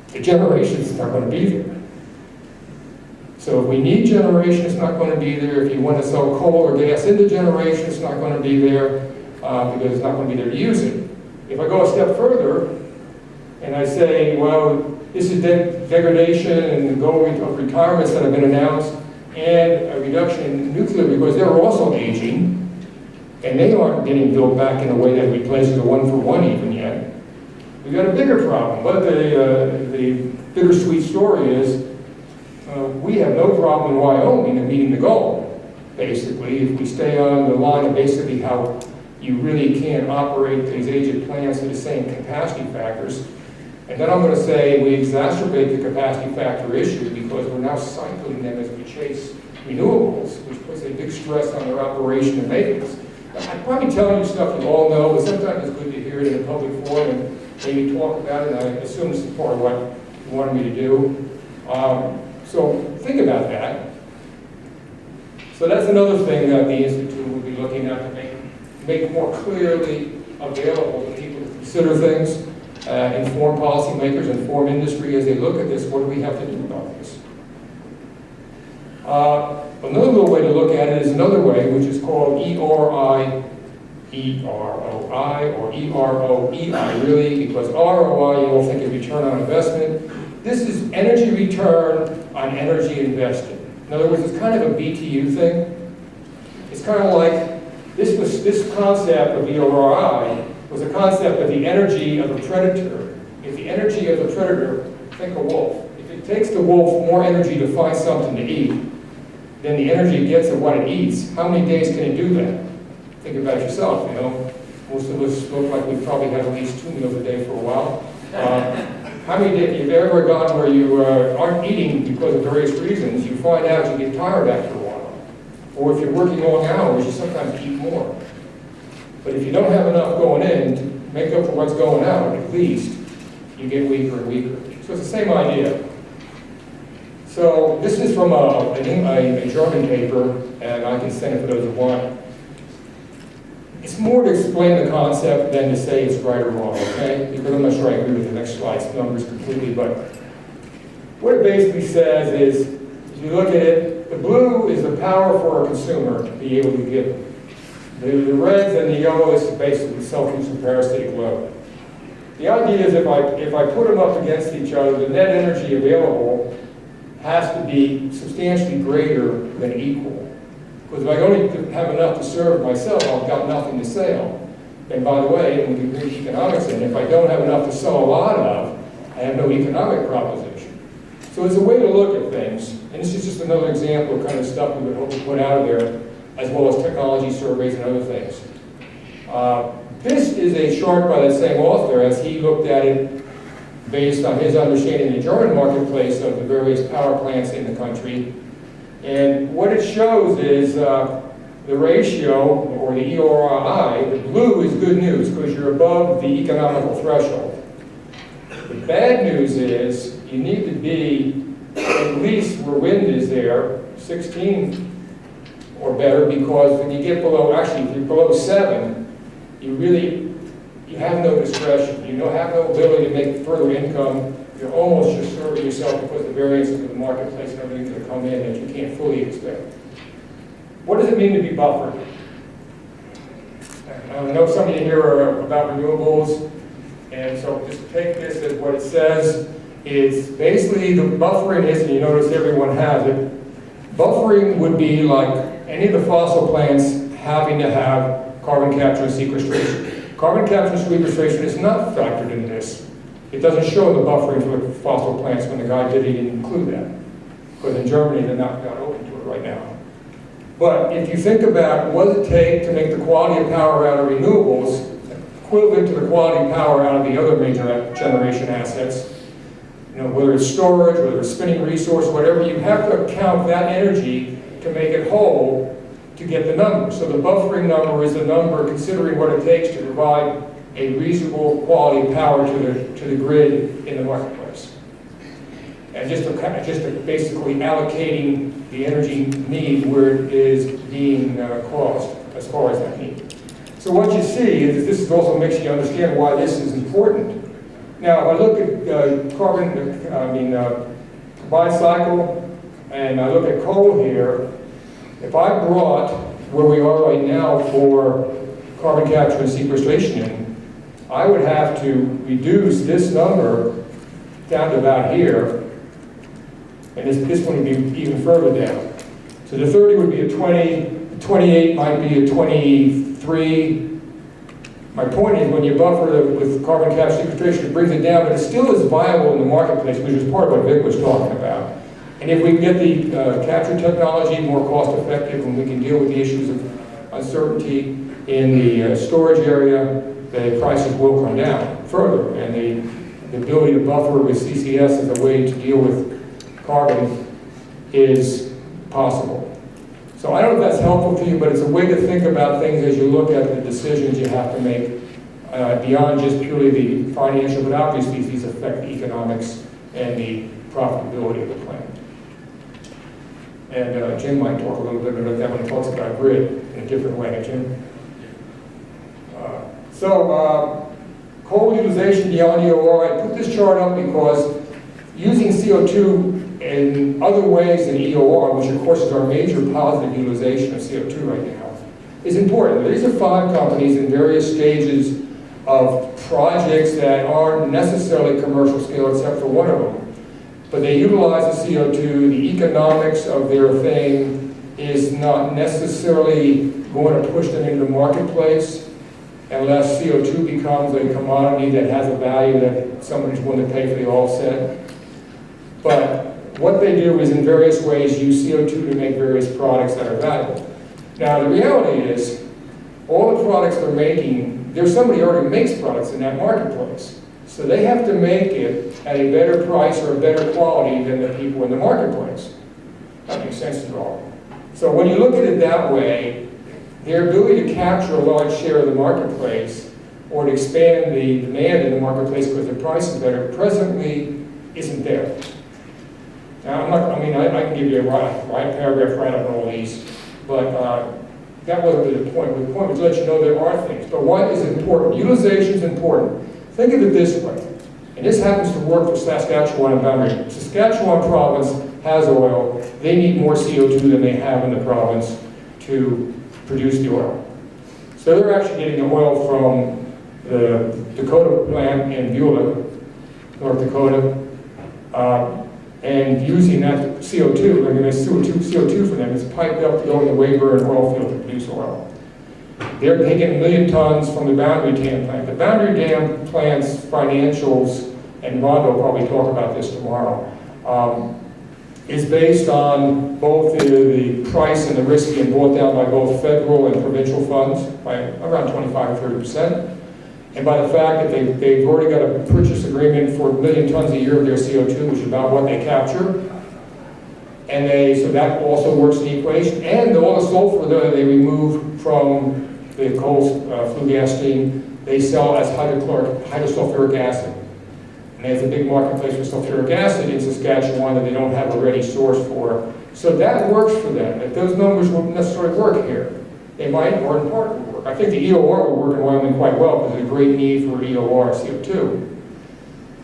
the generation's not going to be there. So if we need generation, it's not going to be there. If you want to sell coal or gas into generation, it's not going to be there because it's not going to be there to use it. If I go a step further and I say, well, this is degradation and the goal of retirements that have been announced and a reduction in nuclear because they're also aging and they aren't getting built back in a way that replaces a one-for-one even yet. We've got a bigger problem. But the bittersweet story is we have no problem in Wyoming in meeting the goal, basically, if we stay on the line of basically how you really can't operate these aged plants at the same capacity factors. And then I'm going to say we exacerbate the capacity factor issue because we're now cycling them as we chase renewables, which puts a big stress on their operation and maintenance. I'm probably telling you stuff you all know, but sometimes it's good to hear it in a public forum and maybe talk about it, and I assume this is part of what you wanted me to do. So think about that. So that's another thing that the Institute will be looking at to make more clearly available to people to consider things, inform policymakers, inform industry as they look at this. What do we have to do about this? Another little way to look at it is another way, which is called EROI or EROEI, really, because ROI you all think of return on investment. This is energy return on energy invested. In other words, it's kind of a BTU thing. It's kind of like, this concept of EORI was a concept of the energy of a predator. If the energy of the predator, think a wolf. If it takes the wolf more energy to find something to eat than the energy it gets of what it eats, how many days can it do that? Think about it yourself, you know. Most of us look like we probably have at least 2 meals a day for a while. How many days, if you've ever gone where you aren't eating because of various reasons, you find out you get tired after a while. Or if you're working long hours, you sometimes eat more. But if you don't have enough going in to make up for what's going out, at least, you get weaker and weaker. So it's the same idea. So this is from a German paper, and I can send it for those who want. It's more to explain the concept than to say it's right or wrong, okay? Because I'm not sure I agree with the next slide's numbers completely, but what it basically says is, if you look at it, the blue is the power for a consumer to be able to give it. The reds and the yellows is basically self-use and parasitic load. The idea is if I put them up against each other, the net energy available has to be substantially greater than equal. Because if I only have enough to serve myself, I've got nothing to sell. And by the way, when we bring economics in, if I don't have enough to sell a lot of, I have no economic proposition. So it's a way to look at things. And this is just another example of kind of stuff we would hope to put out there, as well as technology surveys and other things. This is a chart by that same author as he looked at it based on his understanding of the German marketplace of the various power plants in the country. And what it shows is the ratio, or the EORI, the blue is good news because you're above the economical threshold. The bad news is you need to be at least where wind is there, 16 or better, because when you get below, actually if you're below 7, you have no discretion. You have no ability to make further income. You're almost just serving yourself because the variances of the marketplace and everything that come in that you can't fully expect. What does it mean to be buffered? I know some of you here are about renewables, and so just take this as what it says. It's basically the buffering is, and you notice everyone has it. Buffering would be like any of the fossil plants having to have carbon capture and sequestration. Carbon capture and sequestration is not factored into this. It doesn't show the buffering for the fossil plants. When the guy did, he didn't include that. Because in Germany, they're not open to it right now. But if you think about what does it take to make the quality of power out of renewables equivalent to the quality of power out of the other major generation assets, whether it's storage, whether it's spinning resource, whatever, you have to account that energy to make it whole to get the number. So the buffering number is the number considering what it takes to provide a reasonable quality of power to the grid in the marketplace. And just basically allocating the energy need where it is being caused as far as that need. So what you see is this also makes you understand why this is important. Now, if I look at combined cycle, and I look at coal here, if I brought where we are right now for carbon capture and sequestration in, I would have to reduce this number down to about here, and this one would be even further down. So the 30 would be a 20, 28 might be a 23. My point is when you buffer with carbon capture and sequestration, it brings it down, but it still is viable in the marketplace, which is part of what Vic was talking about. And if we can get the capture technology more cost effective and we can deal with the issues of uncertainty in the storage area, the prices will come down further. And the ability to buffer with CCS as a way to deal with carbon is possible. So I don't know if that's helpful to you, but it's a way to think about things as you look at the decisions you have to make beyond just purely the financial, but obviously these affect the economics and the profitability of the plant. And Jim might talk a little bit about that when he talks about grid in a different way. Jim? Coal utilization beyond EOR. I put this chart up because using CO2 in other ways than EOR, which of course is our major positive utilization of CO2 right now, is important. These are 5 companies in various stages of projects that aren't necessarily commercial scale except for one of them. but they utilize the CO2. The economics of their thing is not necessarily going to push them into the marketplace unless CO2 becomes a commodity that has a value that somebody's willing to pay for the offset. But what they do is in various ways use CO2 to make various products that are valuable. Now the reality is, all the products they're making, there's somebody already makes products in that marketplace. So they have to make it at a better price or a better quality than the people in the marketplace. That makes sense at all. So when you look at it that way, their ability to capture a large share of the marketplace or to expand the demand in the marketplace because the price is better presently isn't there. Now, I can give you a right paragraph right on all these, but that wasn't really the point. The point was to let you know there are things. But what is important? Utilization is important. Think of it this way, and this happens to work for Saskatchewan and Boundary. Saskatchewan province has oil. They need more CO2 than they have in the province to produce the oil. So they're actually getting the oil from the Dakota plant in Beulah, North Dakota, and using that CO2, I mean, it's CO2 for them, it's piped up to go in the Weyburn oil field to produce oil. They're taking 1 million tons from the Boundary Dam plant. The Boundary Dam plant's financials, and Rondo will probably talk about this tomorrow, is based on both the price and the risk being brought down by both federal and provincial funds by around 25 to 30%. And by the fact that they've already got a purchase agreement for 1 million tons a year of their CO2, which is about what they capture. And so that also works in the equation. And all the sulfur that they remove from the coal flue gas stream, they sell as hydrosulfuric acid. And there's a big marketplace for sulfuric acid in Saskatchewan that they don't have a ready source for. So that works for them. If those numbers won't necessarily work here, they might, or in part, work. I think the EOR will work in Wyoming quite well because there's a great need for EOR CO2.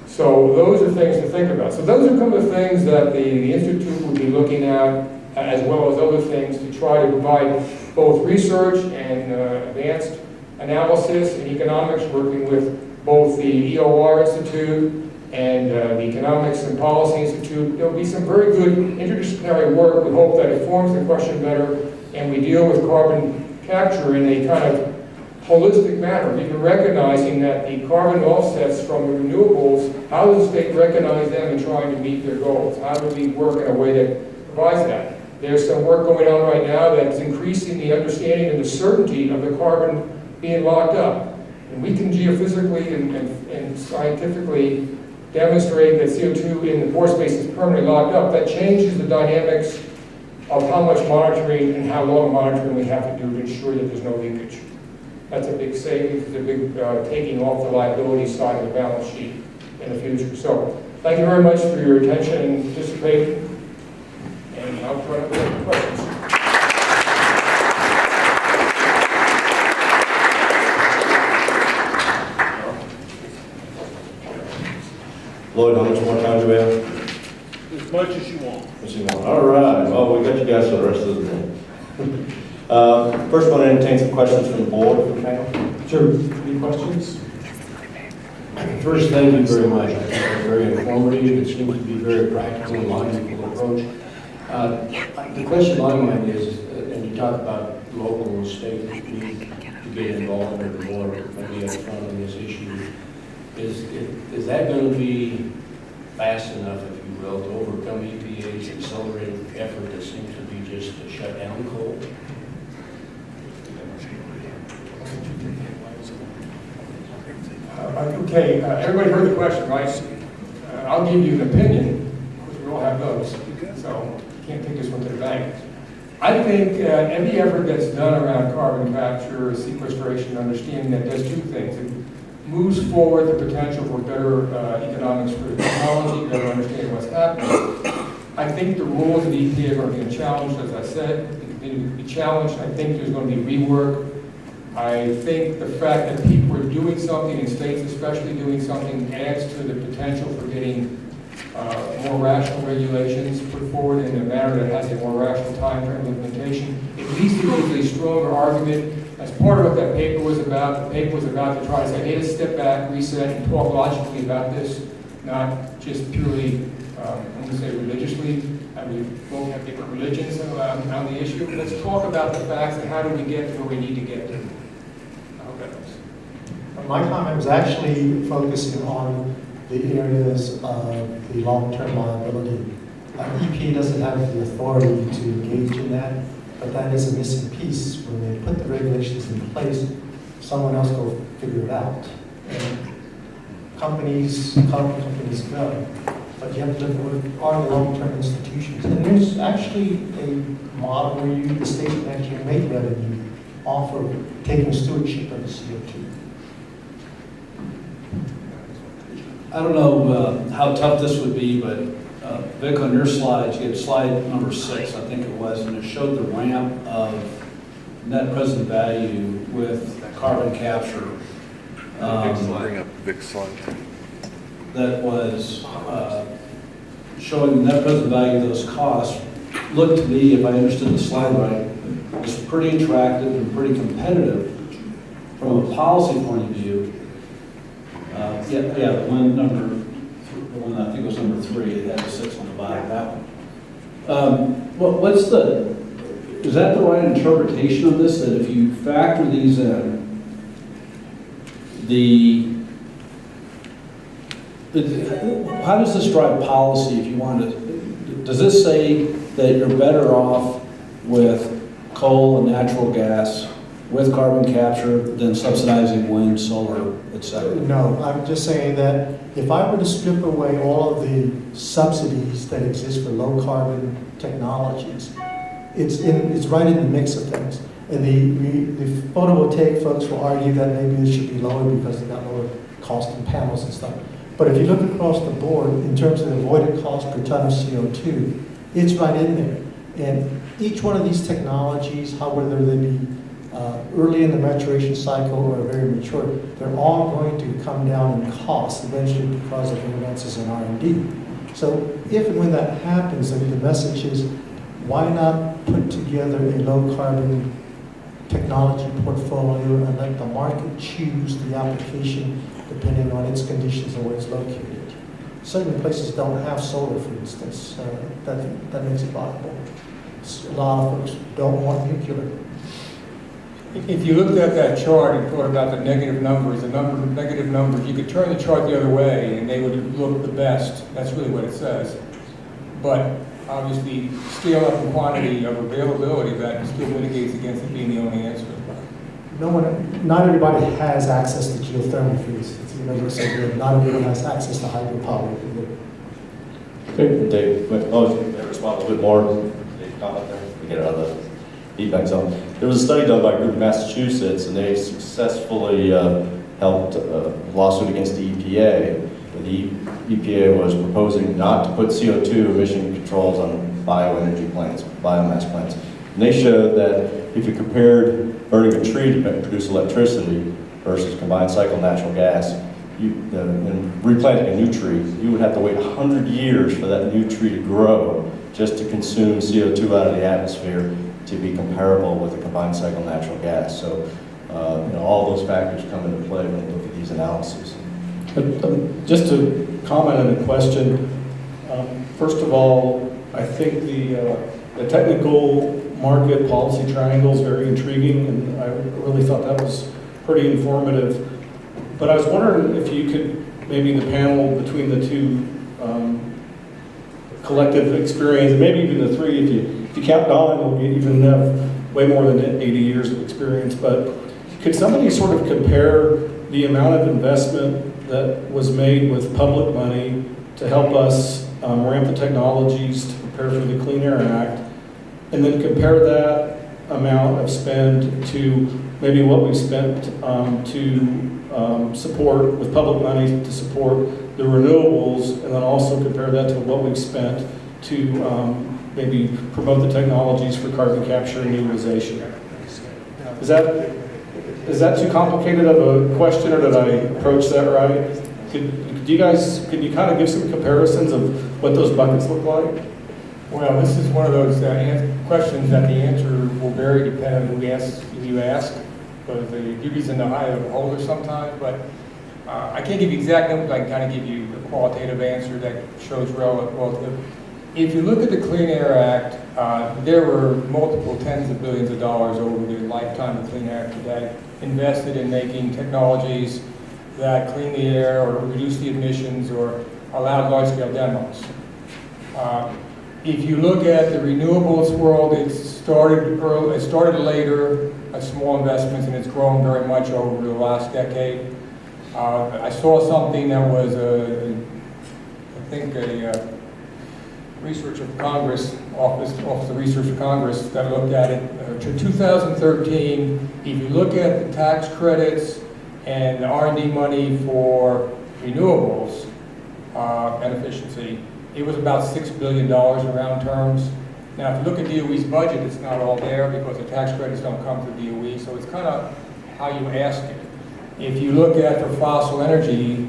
So those are things to think about. So those are some of the things that the Institute will be looking at, as well as other things, to try to provide both research and advanced analysis and economics, working with both the EOR Institute and the Economics and Policy Institute. There'll be some very good interdisciplinary work. We hope that it forms the question better, and we deal with carbon capture in a kind of holistic manner, even recognizing that the carbon offsets from the renewables, how does the state recognize them in trying to meet their goals? How do we work in a way that provides that? There's some work going on right now that's increasing the understanding and the certainty of the carbon being locked up. And we can geophysically and scientifically demonstrate that CO2 in the pore space is permanently locked up. That changes the dynamics of how much monitoring and how long monitoring we have to do to ensure that there's no leakage. That's a big savings, it's a big taking off the liability side of the balance sheet in the future. So thank you very much for your attention and participating, and I'll try to answer questions. Lloyd, how much more time do we have? As much as you want. All right, well, we got you guys for the rest of the day. First one, entertain some questions from the board, if we can. Sure. Any questions? First, thank you very much. I think it's very informative. It seems to be very practical and logical approach. The question in my mind is, and you talk about local and state need to get involved in the more maybe up front on this issue. Is that going to be fast enough, if you will, to overcome EPA's accelerated effort that seems to be just to shut down coal? Okay, everybody heard the question, right? I'll give you an opinion, because we all have those, so you can't take this one to the bank. I think any effort that's done around carbon capture, sequestration, understanding that does two things. It moves forward the potential for better economics for the technology, better understanding what's happening. I think the rules of the EPA are being challenged, as I said, they continue to be challenged. I think there's going to be rework. I think the fact that people are doing something, and states especially doing something, adds to the potential for getting more rational regulations put forward in a manner that has a more rational time frame implementation. At least it gives a stronger argument. As part of what that paper was about, the paper was about to try to say, hey, let's step back, reset, and talk logically about this. not just purely, I'm going to say religiously. We both have different religions on the issue. Let's talk about the facts and how do we get to where we need to get to. I hope that helps. My comment was actually focusing on the areas of the long-term liability. EPA doesn't have the authority to engage in that, but that is a missing piece. When they put the regulations in place, someone else will figure it out. And companies come, companies go. But you have to look at what are the long-term institutions. And there's actually a model where the state can actually make revenue off of taking stewardship of the CO2. I don't know how tough this would be, but Vic, on your slides, you had slide number 6, I think it was, and it showed the ramp of net present value with carbon capture. Bring up Vic's slide. That was showing the net present value of those costs. Looked to me, if I understood the slide right, was pretty attractive and pretty competitive from a policy point of view. The one I think was number 3, it had a 6 on the bottom, that one. Is that the right interpretation of this, that if you factor these in, how does this drive policy if you want to, does this say that you're better off with coal and natural gas with carbon capture than subsidizing wind, solar, et cetera? No, I'm just saying that if I were to strip away all of the subsidies that exist for low carbon technologies, it's right in the mix of things. And the photovoltaic folks will argue that maybe it should be lower because they got lower cost in panels and stuff. But if you look across the board, in terms of the avoided cost per ton of CO2, it's right in there. And each one of these technologies, whether they be early in the maturation cycle or very mature, they're all going to come down in cost eventually because of advances in R&D. So if and when that happens, then the message is, why not put together a low carbon technology portfolio and let the market choose the application depending on its conditions and where it's located. Certain places don't have solar, for instance. That makes it viable. A lot of folks don't want nuclear. If you looked at that chart and thought about the negative numbers, you could turn the chart the other way and they would look the best. That's really what it says. But obviously, scale up the quantity of availability that still mitigates against it being the only answer. Not everybody has access to geothermal fuels. Not everyone has access to hydropower. Okay, Dave, respond a little bit more. Dave, comment there. We get out of the feedback zone. There was a study done by a group in Massachusetts, and they successfully helped a lawsuit against the EPA. The EPA was proposing not to put CO2 emission controls on bioenergy plants, biomass plants. And they showed that if you compared burning a tree to produce electricity versus combined cycle natural gas, and replanting a new tree, you would have to wait 100 years for that new tree to grow just to consume CO2 out of the atmosphere to be comparable with a combined cycle natural gas. So, all those factors come into play when you look at these analyses. Just to comment on the question, first of all, I think the technical market policy triangle is very intriguing, and I really thought that was pretty informative. But I was wondering if you could, maybe the panel between the two collective experience, and maybe even the three, if you count Don, you'll even have way more than 80 years of experience. But could somebody sort of compare the amount of investment that was made with public money to help us ramp the technologies to prepare for the Clean Air Act, and then compare that amount of spend to maybe what we spent to support with public money to support the renewables, and then also compare that to what we've spent to maybe promote the technologies for carbon capture and utilization. Is that too complicated of a question, or did I approach that right? Could you kind of give some comparisons of what those buckets look like? Well, this is one of those questions that the answer will vary depending on who you ask, because the beauty's in the eye of the beholder sometimes. But I can't give you exact numbers, I can kind of give you a qualitative answer that shows relative. If you look at the Clean Air Act, there were multiple tens of billions of dollars over the lifetime of Clean Air today invested in making technologies that clean the air or reduce the emissions or allow large-scale demos. If you look at the renewables world, it started later, small investments, and it's grown very much over the last decade. I saw something that was, I think, a Research of Congress, Office of Research of Congress that looked at it. To 2013, if you look at the tax credits and the R&D money for renewables and efficiency, it was about $6 billion in round terms. Now, if you look at DOE's budget, it's not all there because the tax credits don't come through DOE, so it's kind of how you ask it. If you look at for fossil energy,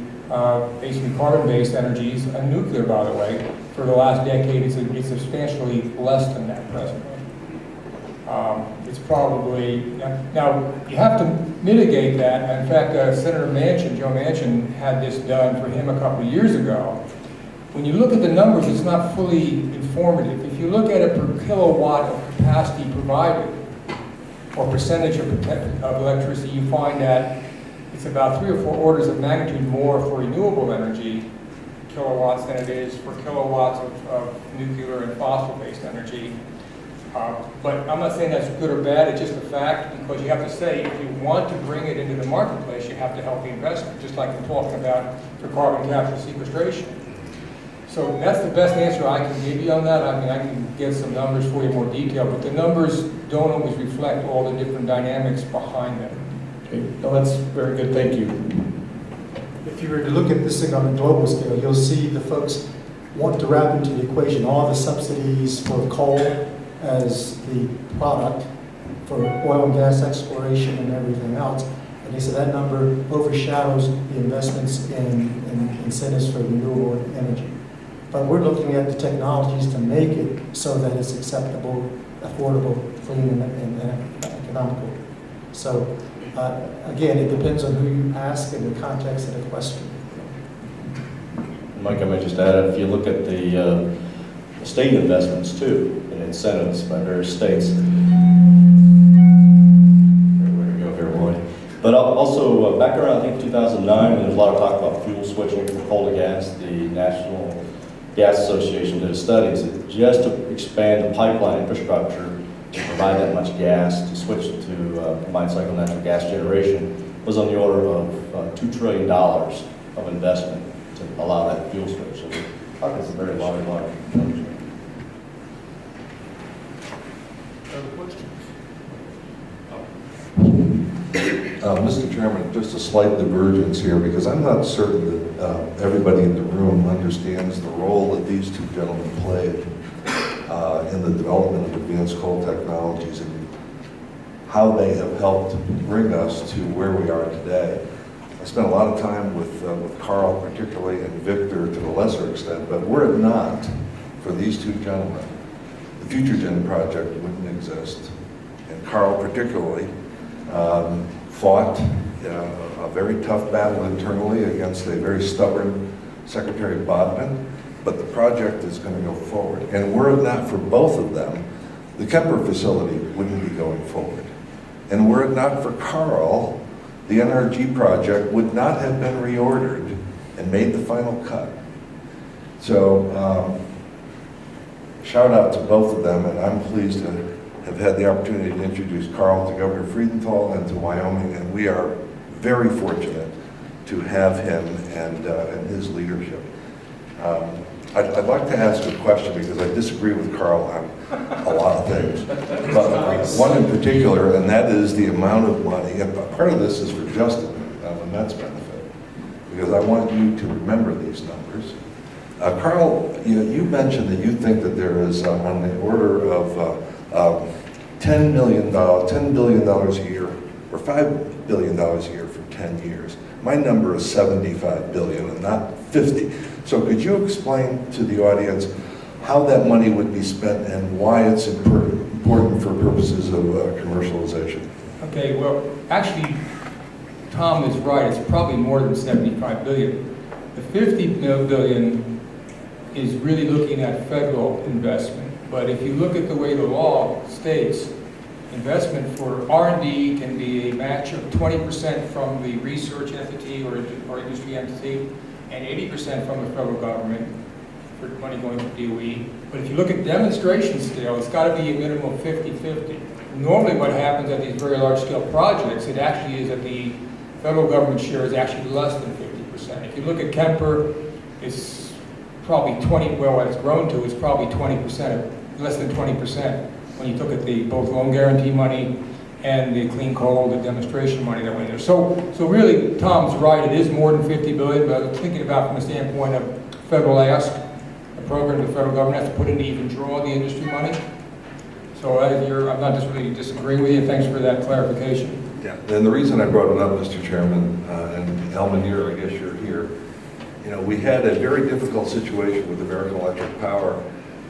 basically carbon-based energies, and nuclear, by the way, for the last decade, it's substantially less than that presently. It's probably, now you have to mitigate that. In fact, Senator Manchin, Joe Manchin, had this done for him a couple of years ago. When you look at the numbers, it's not fully informative. If you look at it per kilowatt of capacity provided, or percentage of electricity, you find that it's about 3 or 4 orders of magnitude more for renewable energy kilowatts than it is for kilowatts of nuclear and fossil-based energy. But I'm not saying that's good or bad, it's just a fact, because you have to say, if you want to bring it into the marketplace, you have to help the investment, just like we're talking about for carbon capture and sequestration. So that's the best answer I can give you on that. I mean, I can get some numbers for you in more detail, but the numbers don't always reflect all the different dynamics behind them. Okay, well, that's very good, thank you. If you were to look at this thing on a global scale, you'll see the folks want to wrap into the equation all the subsidies for coal as the product for oil and gas exploration and everything else. And they said that number overshadows the investments in incentives for renewable energy. But we're looking at the technologies to make it so that it's acceptable, affordable, clean, and economical. So again, it depends on who you ask and the context of the question. Mike, I might just add, if you look at the state investments too, and incentives by various states. Where to go here, Roy? But also, back around, I think, 2009, there was a lot of talk about fuel switching from coal to gas. The National Gas Association did a study and said just to expand the pipeline infrastructure to provide that much gas to switch to combined cycle natural gas generation was on the order of $2 trillion of investment to allow that fuel switch. So I think it's a very large number. Other questions? Mr. Chairman, just a slight divergence here, because I'm not certain that everybody in the room understands the role that these two gentlemen played in the development of advanced coal technologies and how they have helped bring us to where we are today. I spent a lot of time with Carl particularly and Victor to a lesser extent, but were it not for these two gentlemen, the FutureGen project wouldn't exist. And Carl particularly fought a very tough battle internally against a very stubborn Secretary Bodman, but the project is going to go forward. And were it not for both of them, the Kemper facility wouldn't be going forward. And were it not for Carl, the NRG project would not have been reordered and made the final cut. So shout out to both of them, and I'm pleased to have had the opportunity to introduce Carl to Governor Friedenthal and to Wyoming, and we are very fortunate to have him and his leadership. I'd like to ask a question because I disagree with Carl on a lot of things, but one in particular, and that is the amount of money, and part of this is for Justin, Matt's benefit, because I want you to remember these numbers. Carl, you mentioned that you think that there is on the order of $10 billion a year, or $5 billion a year for 10 years. My number is 75 billion and not 50. So could you explain to the audience how that money would be spent and why it's important for purposes of commercialization? Okay, well, actually, Tom is right, it's probably more than 75 billion. The 50 billion is really looking at federal investment. But if you look at the way the law states, investment for R&D can be a match of 20% from the research entity or industry entity, and 80% from the federal government for money going to DOE. But if you look at demonstration scale, it's got to be a minimum of 50-50. Normally what happens at these very large scale projects, it actually is that the federal government share is actually less than 50%. If you look at Kemper, it's probably 20, well, what it's grown to is probably 20%, less than 20% when you look at the both loan guarantee money and the clean coal, the demonstration money that went there. So really, Tom's right, it is more than 50 billion, but I'm thinking about from the standpoint of federal ask, a program the federal government has to put in to even draw the industry money. So I'm not just really disagreeing with you. Thanks for that clarification. Yeah, and the reason I brought it up, Mr. Chairman, and Elman, I guess you're here, you know, we had a very difficult situation with American Electric Power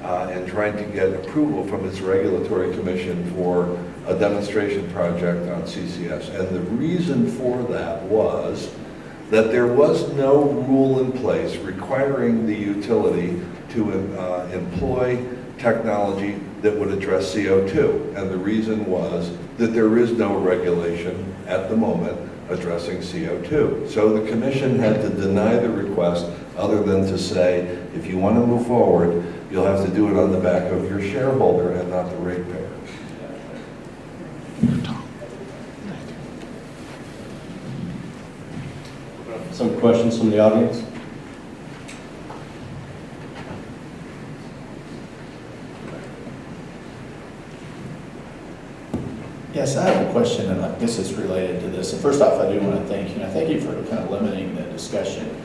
and trying to get approval from its regulatory commission for a demonstration project on CCS. And the reason for that was that there was no rule in place requiring the utility to employ technology that would address CO2. And the reason was that there is no regulation at the moment addressing CO2. So the commission had to deny the request other than to say, if you want to move forward, you'll have to do it on the back of your shareholder and not the ratepayer. Some questions from the audience? Yes, I have a question, and I guess it's related to this. And first off, I do want to thank you. Thank you for kind of limiting the discussion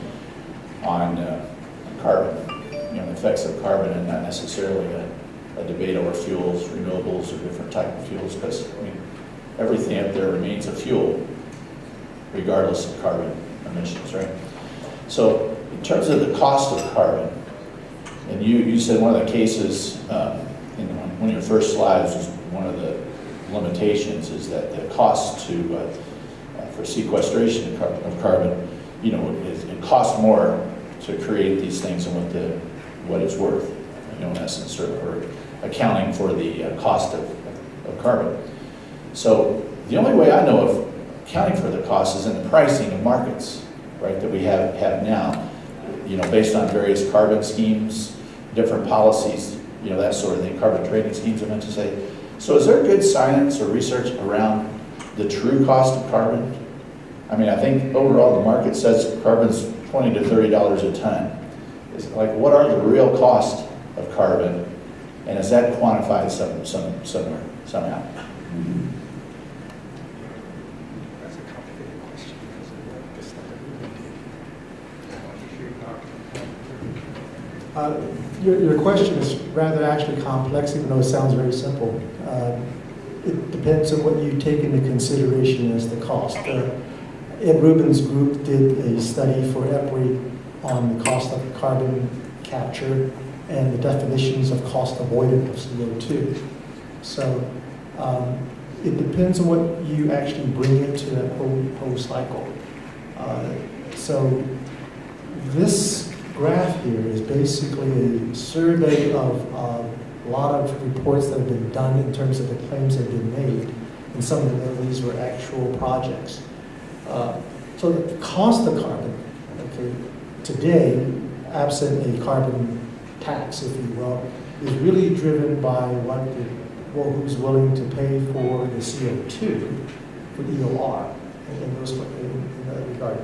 on carbon, you know, the effects of carbon, and not necessarily a debate over fuels, renewables, or different type of fuels, because I mean, everything up there remains a fuel, regardless of carbon emissions, right? So, in terms of the cost of carbon, and you said one of the cases in one of your first slides was one of the limitations is that the cost to for sequestration of carbon, you know, it costs more to create these things than what it's worth, you know, in essence, or accounting for the cost of carbon. So the only way I know of accounting for the cost is in the pricing of markets, right, that we have now, you know, based on various carbon schemes, different policies, you know, that sort of thing, carbon trading schemes, I meant to say. So is there good science or research around the true cost of carbon? I mean, I think overall the market says carbon's $20 to $30 a ton. Is it like, what are the real costs of carbon? And is that quantified somewhere, somehow? That's a complicated question. Your question is rather actually complex, even though it sounds very simple. It depends on what you take into consideration as the cost. Ed Rubin's group did a study for EPRI on the cost of carbon capture and the definitions of cost avoidance of CO2. So it depends on what you actually bring into that whole cycle. So this graph here is basically a survey of a lot of reports that have been done in terms of the claims that have been made, and some of these were actual projects. So the cost of carbon, okay, today, absent a carbon tax, if you will, is really driven by who's willing to pay for the CO2 for EOR in that regard.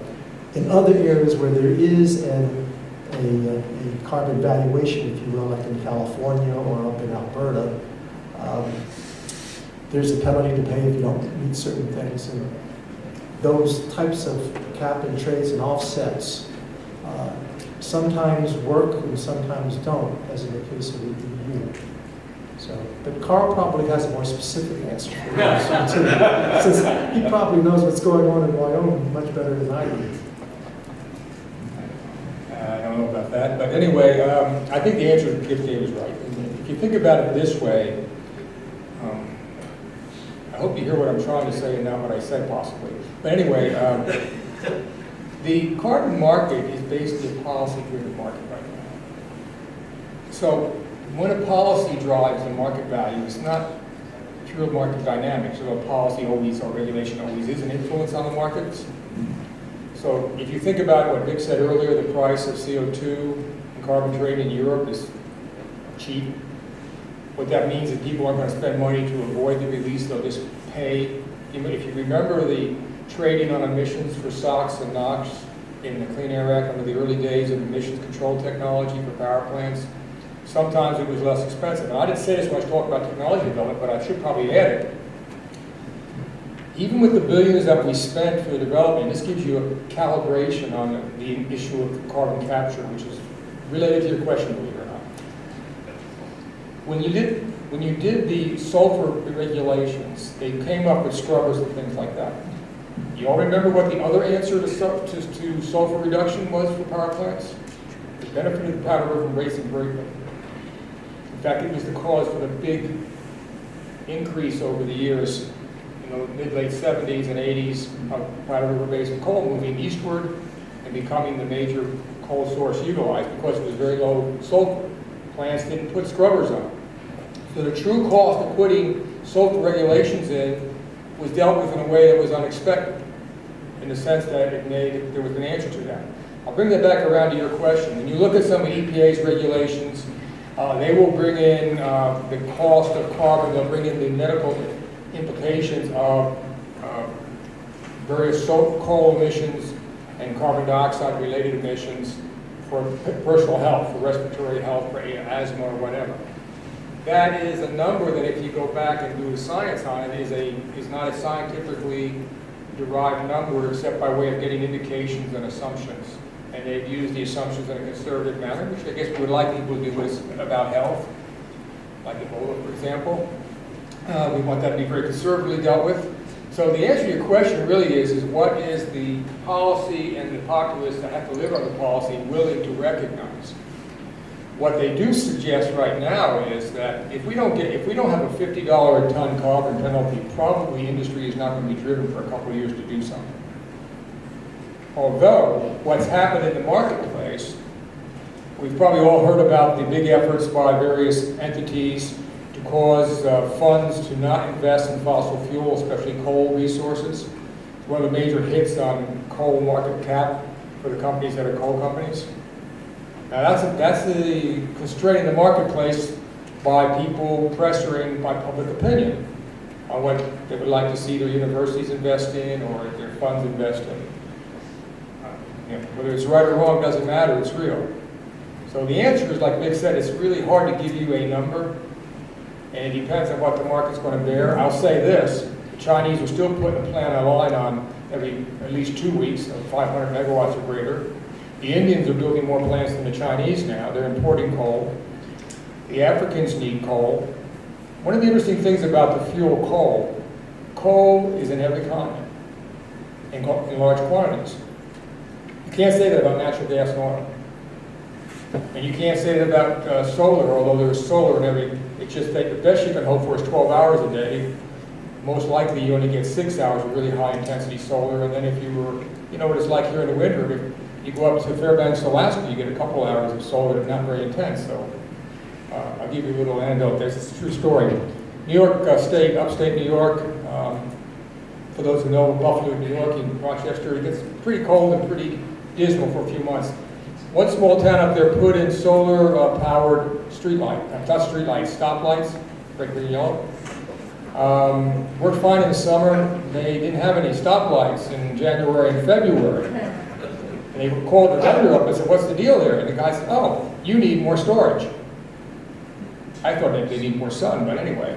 In other areas where there is a carbon valuation, if you will, like in California or up in Alberta, there's a penalty to pay if you don't meet certain things. And those types of cap and trades and offsets sometimes work and sometimes don't, as in the case of the EU. So, but Carl probably has a more specific answer for you, since he probably knows what's going on in Wyoming much better than I do. I don't know about that, but anyway, I think the answer Dave is right. If you think about it this way, hope you hear what I'm trying to say and not what I said possibly. But anyway, the carbon market is basically a policy-driven market right now. So when a policy drives the market value, it's not pure market dynamics, so a policy always, or regulation always is an influence on the markets. So if you think about what Vic said earlier, the price of CO2 and carbon trade in Europe is cheap. What that means is people aren't going to spend money to avoid the release, they'll just pay. If you remember the trading on emissions for SOx and NOx in the Clean Air Act under the early days of emissions control technology for power plants, sometimes it was less expensive. And I didn't say this when I was talking about technology development, but I should probably add it. Even with the billions that we spent for the development, this gives you a calibration on the issue of carbon capture, which is related to your question, believe it or not. When you did the sulfur regulations, they came up with scrubbers and things like that. You all remember what the other answer to sulfur reduction was for power plants? It benefited the Powder River from racing brakemen. In fact, it was the cause for the big increase over the years in the mid-late 70s and 80s of Powder River Basin coal moving eastward and becoming the major coal source utilized because it was very low sulfur. Plants didn't put scrubbers on. So the true cost of putting sulfur regulations in was dealt with in a way that was unexpected, in the sense that there was an answer to that. I'll bring that back around to your question. When you look at some of EPA's regulations, they will bring in the cost of carbon, they'll bring in the medical implications of various coal emissions and carbon dioxide related emissions for personal health, for respiratory health, for asthma or whatever. That is a number that if you go back and do the science on it is not a scientifically derived number except by way of getting indications and assumptions. And they've used the assumptions in a conservative manner, which I guess we would like people to do is about health, like Ebola, for example. We want that to be very conservatively dealt with. So the answer to your question really is what is the policy and the populace that have to live on the policy willing to recognize? What they do suggest right now is that if we don't have a $50 a ton carbon penalty, probably industry is not going to be driven for a couple of years to do something. Although, what's happened in the marketplace, we've probably all heard about the big efforts by various entities to cause funds to not invest in fossil fuel, especially coal resources. It's one of the major hits on coal market cap for the companies that are coal companies. Now that's the constraining the marketplace by people pressuring by public opinion on what they would like to see their universities invest in or their funds invest in. Whether it's right or wrong doesn't matter, it's real. So the answer is, like Vic said, it's really hard to give you a number, and it depends on what the market's going to bear. I'll say this, the Chinese are still putting a plant online on every at least 2 weeks of 500 megawatts or greater. The Indians are building more plants than the Chinese now. They're importing coal. The Africans need coal. One of the interesting things about the fuel coal is in every continent in large quantities. You can't say that about natural gas and oil. And you can't say that about solar, although there's solar in every, it's just that the best you can hope for is 12 hours a day. Most likely you only get 6 hours of really high intensity solar, and then if you were, you know what it's like here in the winter, if you go up to Fairbanks, Alaska, you get a couple hours of solar that's not very intense. So I'll give you a little anecdote. It's a true story. New York State, upstate New York, for those who know Buffalo, New York, and Rochester, it gets pretty cold and pretty dismal for a few months. One small town up there put in solar-powered stoplights, red, green, yellow. Worked fine in the summer. They didn't have any stoplights in January and February. And they called the vendor up and said, "What's the deal there?" And the guy said, "Oh, you need more storage." I thought maybe they need more sun, but anyway.